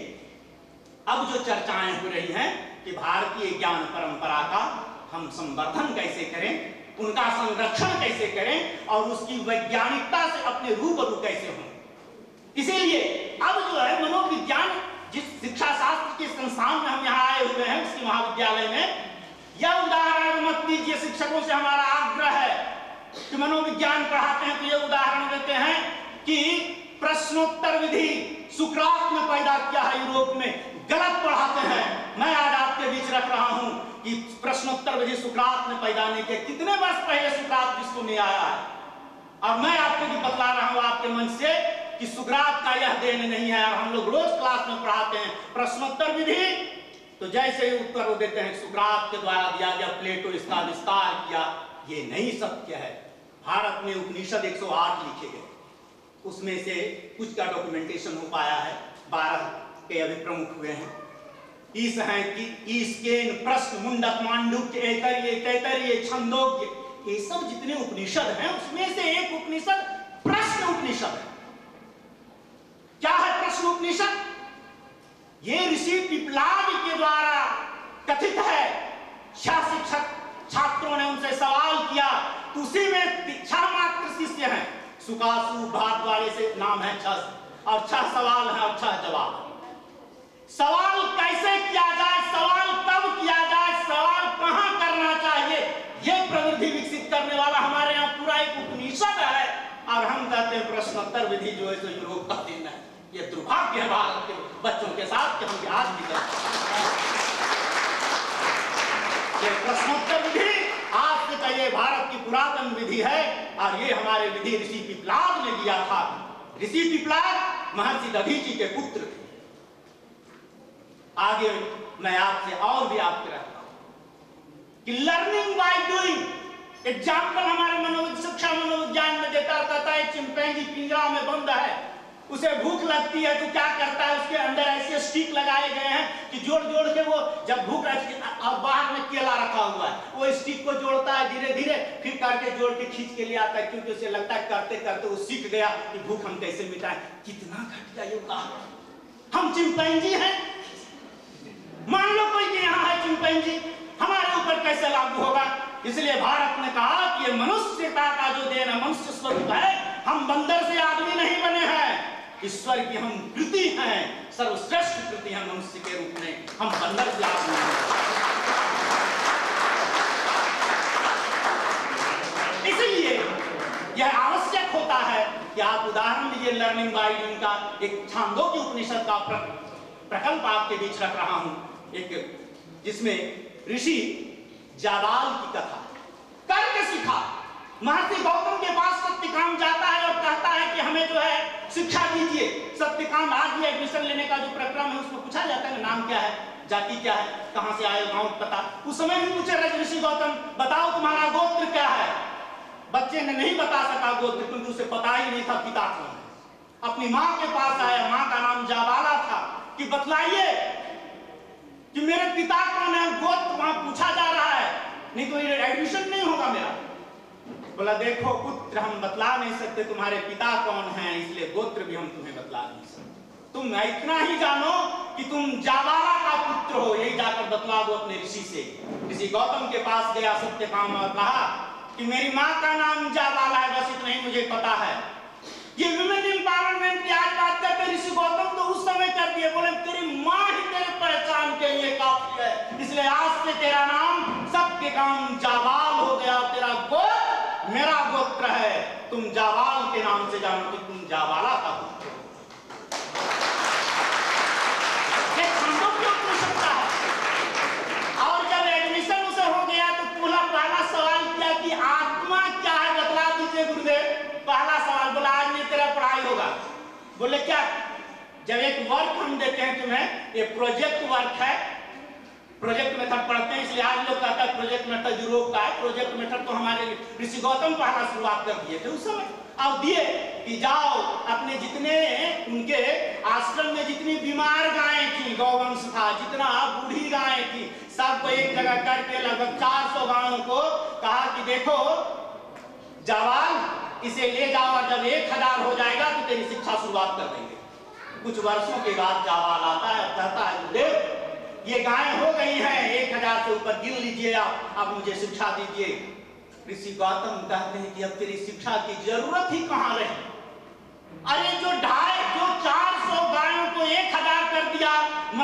अब जो चर्चाएं हो रही हैं कि भारतीय ज्ञान परंपरा का हम संवर्धन कैसे करें, उनका संरक्षण कैसे करें, और उसकी वैज्ञानिकता से अपने रूबरू कैसे हों। इसीलिए अब जो है मनोविज्ञान, जिस शिक्षा शास्त्र के संस्थान में हम यहाँ आए हुए हैं, उसके महाविद्यालय में, यह उदाहरण मत दीजिए। शिक्षकों से हमारा आग्रह है कि मनोविज्ञान पढ़ाते हैं तो यह उदाहरण देते हैं कि प्रश्नोत्तर विधि सुकरात ने पैदा किया है यूरोप में, गलत पढ़ाते हैं। मैं आज आपके बीच रख रहा हूं कि प्रश्नोत्तर विधि सुकरात ने पैदा नहीं किया। कितने वर्ष पहले सुकरात विश्व में आया है, और मैं आपको भी बतला रहा हूं आपके मन से कि सुकरात का यह देन नहीं है। और हम लोग रोज क्लास में पढ़ाते हैं प्रश्नोत्तर विधि, तो जैसे ही उत्तर वो देते हैं सुकरात के द्वारा दिया गया, प्लेटो इसका विस्तार किया। ये नहीं सत्य है। भारत में उपनिषद 108 लिखे गए, उसमें से कुछ का डॉक्यूमेंटेशन हो पाया है, 12 के अभी प्रमुख हुए हैं। ईस हैं कि ईस्केन, प्रश्न, मुंडक, मांडुक्य, ऐतरेय, तैतरेय, छंदोग्य, ये सब जितने उपनिषद हैं उसमें से एक उपनिषद प्रश्न उपनिषद है। क्या है प्रश्न उपनिषद? ये ऋषि पिपलाद के द्वारा कथित है। 6 शिक्षक छात्रों ने उनसे सवाल किया, उसी में 6 मात्र शिष्य हैं। सुकासु, भारद्वाज से नाम है 6, और 6 सवाल हैं और 6 जवाब। सवाल कैसे किया जाए, सवाल कब किया जाए, सवाल कहां करना चाहिए, यह प्रवृत्ति विकसित करने वाला हमारे यहाँ पूरा एक उपनिषद है। और हम कहते हैं प्रश्नोत्तर विधि जो है तो यूरोप का दिन है। यह दुर्भाग्य है भारत के बच्चों के साथ कि हम आज भी करते हैं। यह प्रश्नोत्तर विधि आज से पहले भारत की पुरातन विधि है, और ये हमारे विधि ऋषि पिपलाद ने दिया था। ऋषि पिपलाद महर्षि दधीचि के पुत्र थे। आगे मैं आपसे और भी आपके रखता हूं कि लर्निंग बाय डूइंग। एग्जाम्पल हमारे शिक्षा मनोविज्ञान में देता रहता है। चिंपैंजी पिंजरा में बंद है, उसे भूख लगती है तो क्या करता है, उसके अंदर ऐसे स्टिक लगाए गए हैं कि जोड़ जोड़ के वो जब भूख लगती है, और बाहर में केला रखा हुआ है, वो स्टिक को जोड़ता है धीरे धीरे, फिर करके जोड़ के खींच के लिए आता है, क्योंकि उसे लगता है करते करते वो सीख गया कि भूख हम कैसे मिटाएं। कितना घटिया ये उदाहरण। हम चिंपैंजी हैं, मान लो कोई यहाँ है चिंपैंजी, हमारे ऊपर कैसे लागू होगा? इसलिए भारत ने कहा कि ये मनुष्यता का जो देन है, मनुष्य स्वरूप है। हम बंदर से आदमी नहीं बने हैं, ईश्वर की हम कृति हैं, सर्वश्रेष्ठ कृति है मनुष्य के रूप में। हम बंदर से आदमी हैं। इसलिए यह आवश्यक होता है कि आप उदाहरण लीजिए लर्निंग बाय डूइंग का। एक छांदोग्य उपनिषद का प्रकल्प आपके बीच रख रहा हूं, एक जिसमें ऋषि जाबाल की कथा करके सीखा। महर्षि गौतम के पास सत्यकाम जाता है और कहता है कि हमें जो है शिक्षा दीजिए। सत्यकाम आज भी एडमिशन लेने का जो प्रक्रम है उसमें पूछा जाता है नाम क्या है, जाति क्या है, कहां से आए, गांव पता। उस समय भी पूछे ऋषि गौतम बताओ तुम्हारा गोत्र क्या है। बच्चे ने नहीं बता सका गोत्र, क्योंकि उसे पता ही नहीं था पिता कौन है। अपनी माँ के पास आया, माँ का नाम जाबाला था, कि बतलाइए कि मेरे पिता कौन है। गोत्र वहां पूछा जा रहा है, नहीं तो एडमिशन नहीं होगा मेरा। बोला देखो पुत्र, हम बतला नहीं सकते तुम्हारे पिता कौन हैं, इसलिए गोत्र भी हम तुम्हें बतला नहीं सकते। तुम इतना ही जानो कि तुम जाबाला का पुत्र हो, यही जाकर बतला दो अपने ऋषि से। ऋषि गौतम के पास गया सत्यकाम और कहा कि मेरी माँ का नाम जाबाला है, बस इतना ही मुझे पता है। ये विमेन एम्पावरमेंट की आज बात करते ऋषि गौतम तो उस समय कर दिए। बोले तेरी माँ ही तेरे पहचान के लिए काफी है, इसलिए आज से तेरा नाम सबके काम जाबाल हो गया। तेरा गोत्र मेरा गोत्र है, तुम जाबाल के नाम से जानो कि तुम जाबाला का पुत्र हो। ये छांदोग्य उपनिषद का है। और जब एडमिशन उसे हो गया तो पहला सवाल किया कि आत्मा क्या है, बतला दीजिए गुरुदेव। पहला सवाल बोला आज नहीं तेरा पढ़ाई होगा। बोले क्या? जब एक वर्क हम देते हैं तुम्हें, ये प्रोजेक्ट वर्क है, प्रोजेक्ट मेथड पढ़ते हैं, इसलिए आज लोग कहता है प्रोजेक्ट मेथड यूरोप का है। प्रोजेक्ट मेथड तो हमारे ऋषि गौतम पहला शुरुआत कर दिए थे उस समय, और दिए कि जाओ अपने जितने उनके आश्रम में जितनी बीमार गायें थी, गौवंश था, जितना बूढ़ी गायें थी, सबको एक जगह करके लगभग 400 गायों को कहा कि देखो जवान इसे ले जाओ, और जब 1000 हो जाएगा तो तेरी शिक्षा शुरुआत कर देंगे। कुछ वर्षों के बाद जावाल आता है, कहता है गुरुदेव ये गायें हो गई हैं, 1000 से ऊपर गिन लीजिए, आप मुझे शिक्षा दीजिए। ऋषि गौतम कहते हैं कि अब तेरी शिक्षा की जरूरत ही कहां रही। अरे जो 400 गायों को 1000 कर दिया,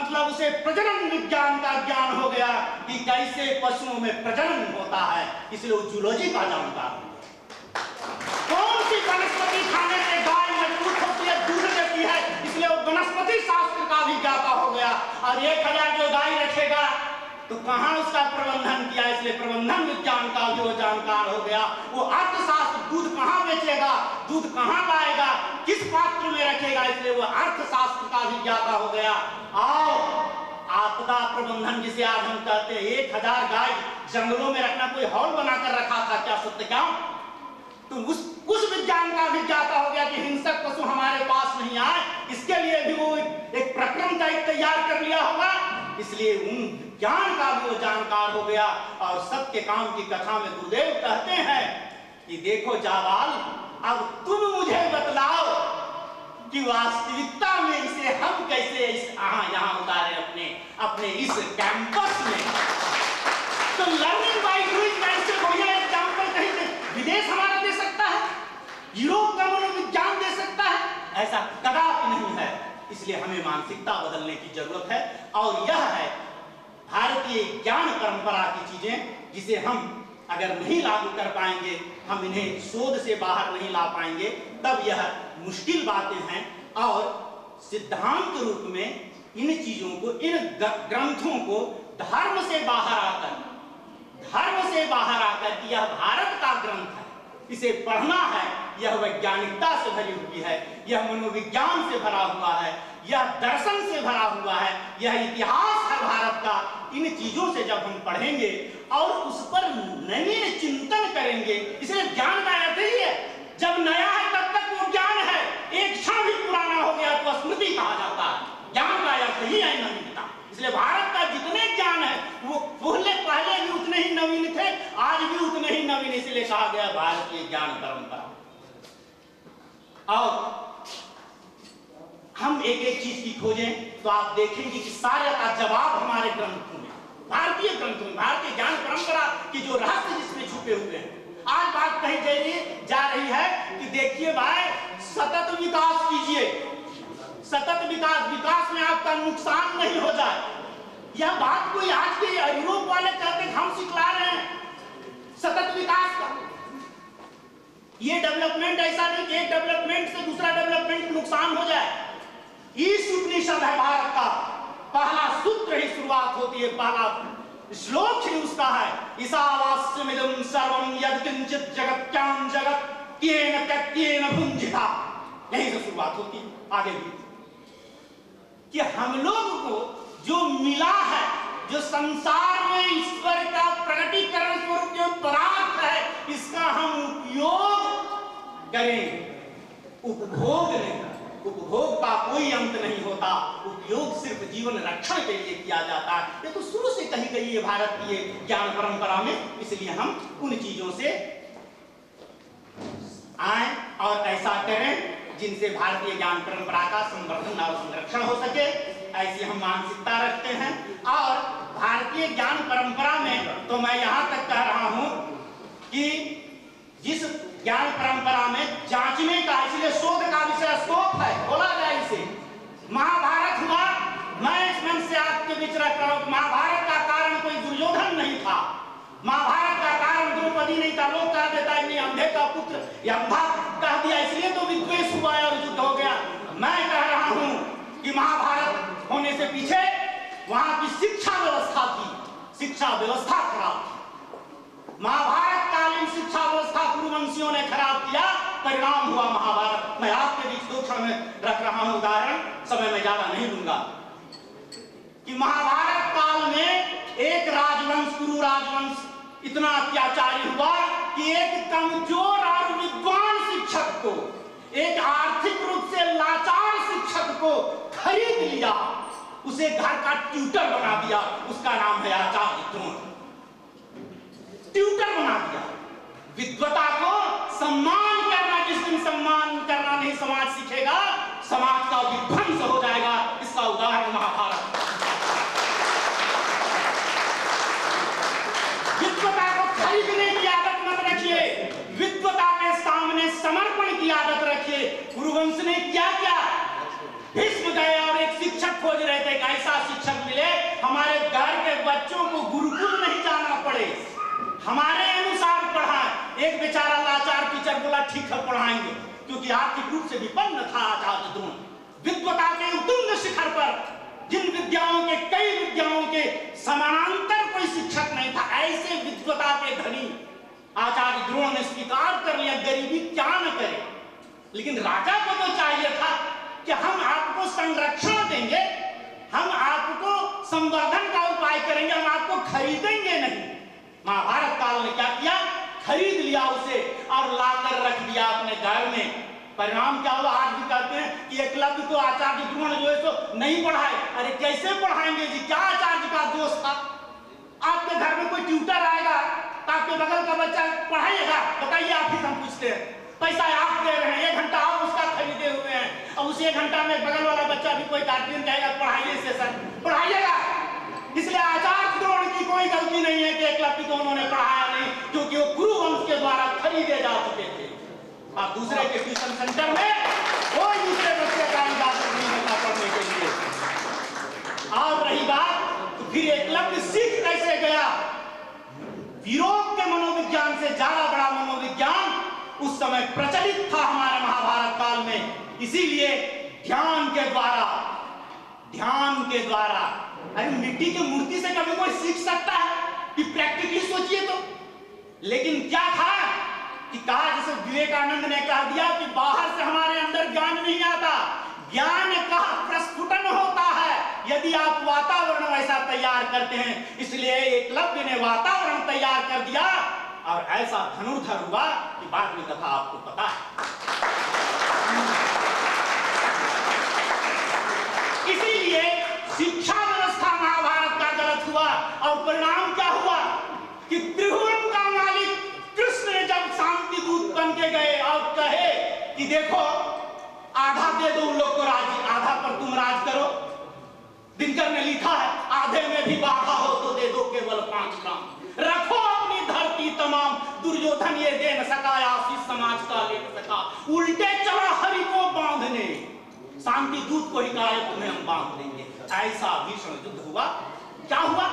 मतलब उसे प्रजनन विज्ञान का ज्ञान हो गया कि कैसे पशुओं में प्रजनन होता है, इसलिए वो जूलॉजी का जानता है। कौन सी वनस्पति खाने से गाय मजबूत होती है, दूध देती है, इसलिए वो वनस्पति शास्त्र का भी ज्ञाता हो गया। और 1000 जो गाय रखेगा तो कहां उसका प्रबंधन किया, इसलिए प्रबंधन विज्ञान का भी वो जानकार हो गया। वो अर्थशास्त्र, दूध कहां बेचेगा, दूध कहां लाएगा, किस पात्र में रखेगा, इसलिए वो अर्थशास्त्र का भी ज्ञाता हो गया। और आपदा प्रबंधन जिसे आज हम कहते हैं, 1000 गाय जंगलों में रखना, कोई हॉल बनाकर रखा था क्या, सत्य क्या? तो उस विज्ञान का भी ज्ञाता हो गया कि हिंसक पशु हमारे पास नहीं आए, इसके लिए भी वो एक प्रक्रम तैयार कर लिया होगा, इसलिए उन ज्ञान का भी वो जानकार हो गया। और सत्य काम की कथा में गुरुदेव कहते हैं कि देखो जाबाल, अब तुम मुझे बतलाओ कि वास्तविकता में इसे हम कैसे यहाँ उतारे अपने इस कैंपस में। तो लर्निंग बाय डूइंग कैसे, कोई एग्जांपल कहीं विदेश हमारा दे सकता है, यूरोप का मनोविज्ञान दे सकता है, ऐसा कदापि नहीं है। इसलिए हमें मानसिकता बदलने की जरूरत है। और यह है भारतीय ज्ञान परंपरा की चीजें, जिसे हम अगर नहीं लागू कर पाएंगे, हम इन्हें शोध से बाहर नहीं ला पाएंगे, तब यह मुश्किल बातें हैं। और सिद्धांत रूप में इन चीजों को, इन ग्रंथों को धर्म से बाहर आकर कि यह भारत का ग्रंथ है, इसे पढ़ना है, यह वैज्ञानिकता से भरी हुई है, यह मनोविज्ञान से भरा हुआ है, यह दर्शन से भरा हुआ है, यह इतिहास है भारत का। इन चीजों से जब हम पढ़ेंगे और उस पर नवीन चिंतन करेंगे, इसलिए ज्ञान का अर्थ ही है, जब नया है तब तक वो ज्ञान है, एक क्षण भी पुराना हो गया तो स्मृति कहा जाता है। ज्ञान का अर्थ ही है नवीनता। इसलिए भारत का जितने ज्ञान है वो पहले भी उतने ही नवीन थे, आज भी उतने ही नवीन, इसलिए कहा गया भारतीय ज्ञान परंपरा। और हम एक एक चीज की खोजें तो आप देखेंगे कि सारे का जवाब हमारे ग्रंथों में, भारतीय ग्रंथों में, भारतीय ज्ञान परंपरा की जो रहस्य जिसमें छुपे हुए हैं। आज बात कही जा रही है कि देखिए भाई, सतत विकास कीजिए, सतत विकास में आपका नुकसान नहीं हो जाए। यह बात कोई आज के यूरोप वाले कहते हैं, हम सिखला रहे हैं सतत विकास का। ये डेवलपमेंट ऐसा नहीं कि एक डेवलपमेंट से दूसरा डेवलपमेंट नुकसान हो जाए। ईश उपनिषद है भारत का, पहला सूत्र ही शुरुआत होती है, पहला श्लोक ही उसका है, ईशावास्यमिदं सर्वं यत्किंचित् जगत्यां जगत् येन त्यक्तेन भुञ्जिता, यही से शुरुआत होती है। आगे भी कि हम लोग को जो मिला है, जो संसार में ईश्वर का प्रकटीकरण स्वरूप जो पदार्थ है, इसका हम उपयोग करें, उपभोग नहीं। उपभोग का कोई अंत नहीं होता, उपयोग सिर्फ जीवन रक्षण के लिए किया जाता है। ये तो शुरू से कही गई है भारत की ज्ञान परंपरा में, इसलिए हम उन चीजों से आए और ऐसा करें जिनसे भारतीय ज्ञान परंपरा का संवर्धन और संरक्षण हो सके, ऐसी हम मानसिकता रखते हैं। और भारतीय ज्ञान परंपरा में तो मैं यहाँ तक कह रहा हूँ कि जिस ज्ञान परंपरा में जांचने का, इसलिए शोध का विषय स्कोप है, बोला जाए इसे। महाभारत हुआ, मैं इस मन से आपके बीच रख रहा हूँ, महाभारत का कारण कोई दुर्योधन नहीं था, महाभारत का कारण द्रौपदी नहीं था। लोग कह देता है अंधे का पुत्र या अंधा कह दिया, इसलिए तो विद्वेष हुआ और युद्ध हो गया। मैं कह रहा हूं कि महाभारत होने से पीछे वहां की शिक्षा व्यवस्था थी, शिक्षा व्यवस्था खराब थी। महाभारत कालीन शिक्षा व्यवस्था कुरुवंशियों ने खराब किया, परिणाम हुआ महाभारत। मैं आपके बीच 2 क्षण में रख रहा हूं उदाहरण, समय में ज्यादा नहीं दूंगा। कि महाभारत काल में एक राजवंश, कुरु राजवंश इतना अत्याचारी हुआ कि एक कमजोर और विद्वान शिक्षक को, एक आर्थिक रूप से लाचार शिक्षक को खरीद लिया, उसे घर का ट्यूटर बना दिया। उसका नाम है आचार्य द्रोण। ट्यूटर बना दिया। विद्वता को सम्मान करना, जिस दिन सम्मान करना नहीं समाज सीखेगा, समाज का विध्वंस हो जाएगा। इसका उदाहरण महाभारत। विद्वता को खरीदने की आदत मत रखिए, विद्वता के सामने समर्पण की आदत रखिए। कुरुवंश ने किया क्या? भीष्म गए और एक शिक्षक खोज रहे थे, एक ऐसा शिक्षक हमारे अनुसार पढ़ाएं। एक बेचारा लाचार टीचर बोला ठीक है पढ़ाएंगे, क्योंकि आर्थिक रूप से विपन्न था आचार्य द्रोण। विद्वता के उत्तुंग शिखर पर, जिन विद्याओं के कई विद्याओं के समानांतर कोई शिक्षक नहीं था, ऐसे विद्वता के धनी आचार्य द्रोण ने स्वीकार कर लिया गरीबी क्या न करे। लेकिन राजा को तो चाहिए था कि हम आपको संरक्षण देंगे, हम आपको संवर्धन का उपाय करेंगे, हम आपको खरीदेंगे नहीं। महाभारत काल ने क्या किया, खरीद लिया उसे और लाकर रख दिया अपने घर में। परिणाम क्या हुआ, आज भी कहते हैं कि एकलव्य को आचार्य द्रोण जो है तो नहीं पढ़ाए। अरे कैसे पढ़ाएंगे जी, क्या आचार्य का दोष था? आपके घर में कोई ट्यूटर आएगा तो आपके बगल का बच्चा पढ़ाइएगा? बताइए, आप ही हम पूछते हैं। पैसा आप दे रहे हैं, 1 घंटा आप उसका खरीदे हुए हैं, और उसी 1 घंटा में बगल वाला बच्चा भी कोई गार्जियन कहेगा पढ़ाइए से सर, पढ़ाइएगा। इसलिए आचार्य द्रोण की कोई गलती नहीं है कि एकलव्य को उन्होंने पढ़ाया नहीं, क्योंकि वो कुरु वंश के द्वारा खरीदे जा चुके थे। अब दूसरे के ट्यूशन सेंटर में कोई दूसरे बच्चे का इजाजत नहीं होता पढ़ने के लिए। और रही बात, तो फिर एकलव्य सीख कैसे गया? वीरों के मनोविज्ञान से ज्यादा बड़ा मनोविज्ञान उस समय प्रचलित था हमारे महाभारत काल में। इसीलिए ध्यान के द्वारा अरे मिट्टी की मूर्ति से कभी कोई सीख सकता है कि प्रैक्टिकली सोचिए तो। लेकिन क्या था कि कहा, जैसे विवेकानंद ने कह दिया कि बाहर से हमारे अंदर ज्ञान नहीं आता, ज्ञान का प्रस्फुटन होता है यदि आप वातावरण वैसा तैयार करते हैं। इसलिए एकलव्य ने वातावरण तैयार कर दिया और ऐसा धनुर्धर हुआ कि बाद में कथा आपको पता है। इसीलिए शिक्षा व्यवस्था महाभारत का गलत हुआ और परिणाम क्या हुआ कि त्रिभुवन का मालिक कृष्ण ने जब शांति दूत बन के गए और कहे कि देखो आधा दे दो उन लोग को राज्य, आधा पर तुम राज करो। दिनकर ने लिखा है, आधे में भी बाधा हो तो दे दो केवल 5 काम, रखो अपनी धरती तमाम, दुर्योधन ये दे न सका, आशीष समाज का ले न सका, उल्टे चला हरि को बांधने, शांति दूत को हिकायत तुम्हें हम बांध देंगे। ऐसा भीषण युद्ध हुआ। क्या हुआ?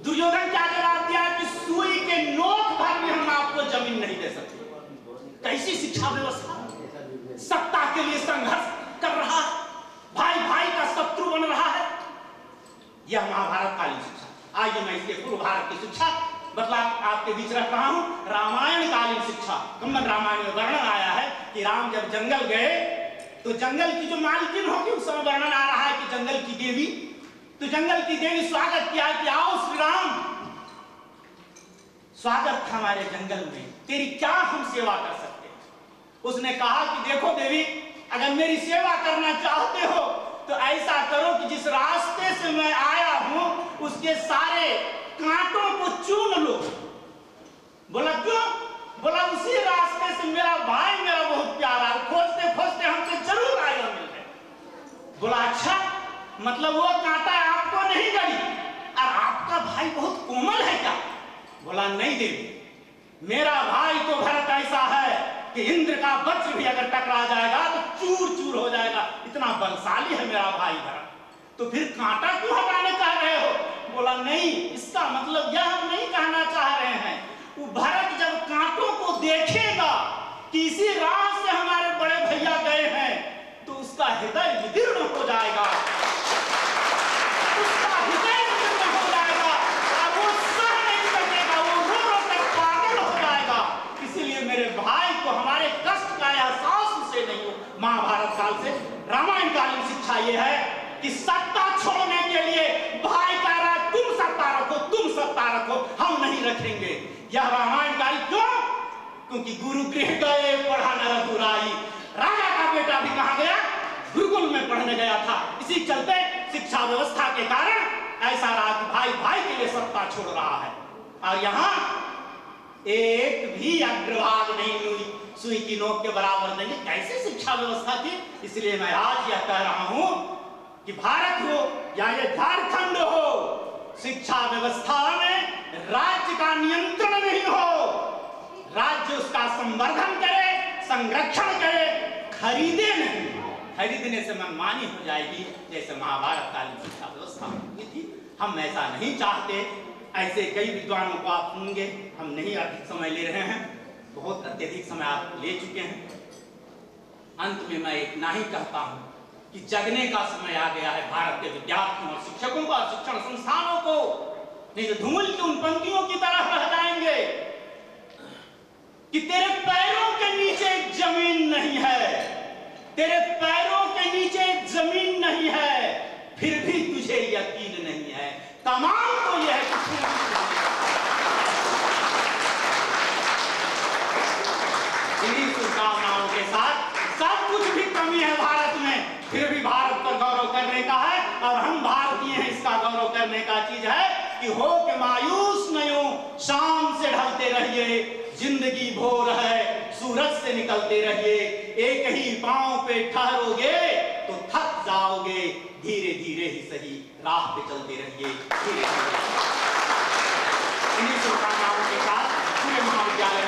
दुर्योधन क्या जवाब दिया कि सुई के नोक भर में हम आपको जमीन नहीं दे सकते। कैसी शिक्षा व्यवस्था, सत्ता के लिए संघर्ष कर रहा है, भाई भाई का शत्रु बन रहा है। यह महाभारत कालीन शिक्षा। आइए मैं इसके पूर्व भारत की शिक्षा बतला आपके बीच रख रहा हूं। रामायण कालीन शिक्षा, कम्बन रामायण में वर्णन आया है कि राम जब जंगल गए तो जंगल की जो मालकिन होगी, उस समय वर्णन आ रहा है कि जंगल की देवी, तो जंगल की देवी स्वागत किया कि आओ श्री राम, स्वागत था हमारे जंगल में, तेरी क्या हम सेवा कर सकते हैं? उसने कहा कि देखो देवी, अगर मेरी सेवा करना चाहते हो तो ऐसा करो कि जिस रास्ते से मैं आया हूं उसके सारे कांटों को चून लो। बोला क्यों? बोला उसी रास्ते से मेरा भाई मेरा बहुत प्यारा, खोजते खोजते हमसे जरूर आएगा मिलने। बोला अच्छा, मतलब वो कांटा आपको नहीं गड़ी और आपका भाई बहुत कोमल है क्या? बोला नहीं देवी, मेरा भाई तो भरत ऐसा है कि इंद्र का वज्र भी अगर टकरा जाएगा तो चूर चूर हो जाएगा, इतना बलशाली है मेरा भाई भरत। तो फिर कांटा क्यों हटाने चाह रहे हो? बोला नहीं, इसका मतलब यह हम नहीं कहना चाह रहे हैं। वो भरत जब कांटों को देखेगा कि इसी राह से हमारे बड़े भैया गए हैं तो उसका हृदय विदीर्ण हो जाएगा, उसका हृदय विदीर्ण हो जाएगा और वो सह नहीं सकेगा, वो रो रो कर पागल हो जाएगा। इसीलिए मेरे भाई को हमारे कष्ट का एहसास उसे नहीं हो। महाभारत काल से रामायण कालीन शिक्षा ये है कि सत्ता छोड़ने के लिए भाई कह रहा है तुम सत्ता रखो, तुम सत्ता रखो, हम नहीं रखेंगे। यह रामायण काल क्यों? क्योंकि गुरु गृह गए पढ़ा न रघुराई, राजा का बेटा भी कहां गया? गुरुकुल में पढ़ने गया था। इसी चलते शिक्षा व्यवस्था के कारण ऐसा रहा कि भाई भाई के लिए सत्ता छोड़ रहा है और यहाँ एक भी अग्रभाग नहीं हुई, सुई की नोक के बराबर देंगे। कैसी शिक्षा व्यवस्था थी? इसलिए मैं आज यह कह रहा हूं कि भारत हो या ये झारखंड हो, शिक्षा व्यवस्था में राज्य का नियंत्रण नहीं हो, राज्य उसका संवर्धन करे, संरक्षण करे, खरीदे नहीं। खरीदने से मनमानी हो जाएगी, जैसे महाभारत कालीन शिक्षा व्यवस्था हुई थी। हम ऐसा नहीं चाहते ऐसे कई विद्वानों को आप सुनेंगे। हम नहीं अधिक समय ले रहे हैं, बहुत अत्यधिक समय आप ले चुके हैं। अंत में मैं इतना ही कहता हूं कि जगने का समय आ गया है भारत के विद्यार्थियों और शिक्षकों को और शिक्षण संस्थानों को, नहीं तो धूल की उन पंक्तियों की तरह रह जाएंगे कि तेरे पैरों के नीचे जमीन नहीं है, तेरे पैरों के नीचे जमीन नहीं है, फिर भी तुझे यकीन नहीं है। तमाम तो यह है कि इन्हीं शुभकामनाओं के साथ सब कुछ भी कमी है भारत में, फिर भी भारत पर गौरव करने का है और हम भारतीय हैं, इसका गौरव करने का चीज है कि हो के मायूस नहीं हो, शाम से ढलते रहिए, जिंदगी भोर है, सूरज से निकलते रहिए, एक ही पांव पे ठहरोगे तो थक जाओगे, धीरे धीरे ही सही राह पे चलते रहिए, धीरे धीरे। इन्हीं शुभकामनाओं के साथ पूरे महाविद्यालय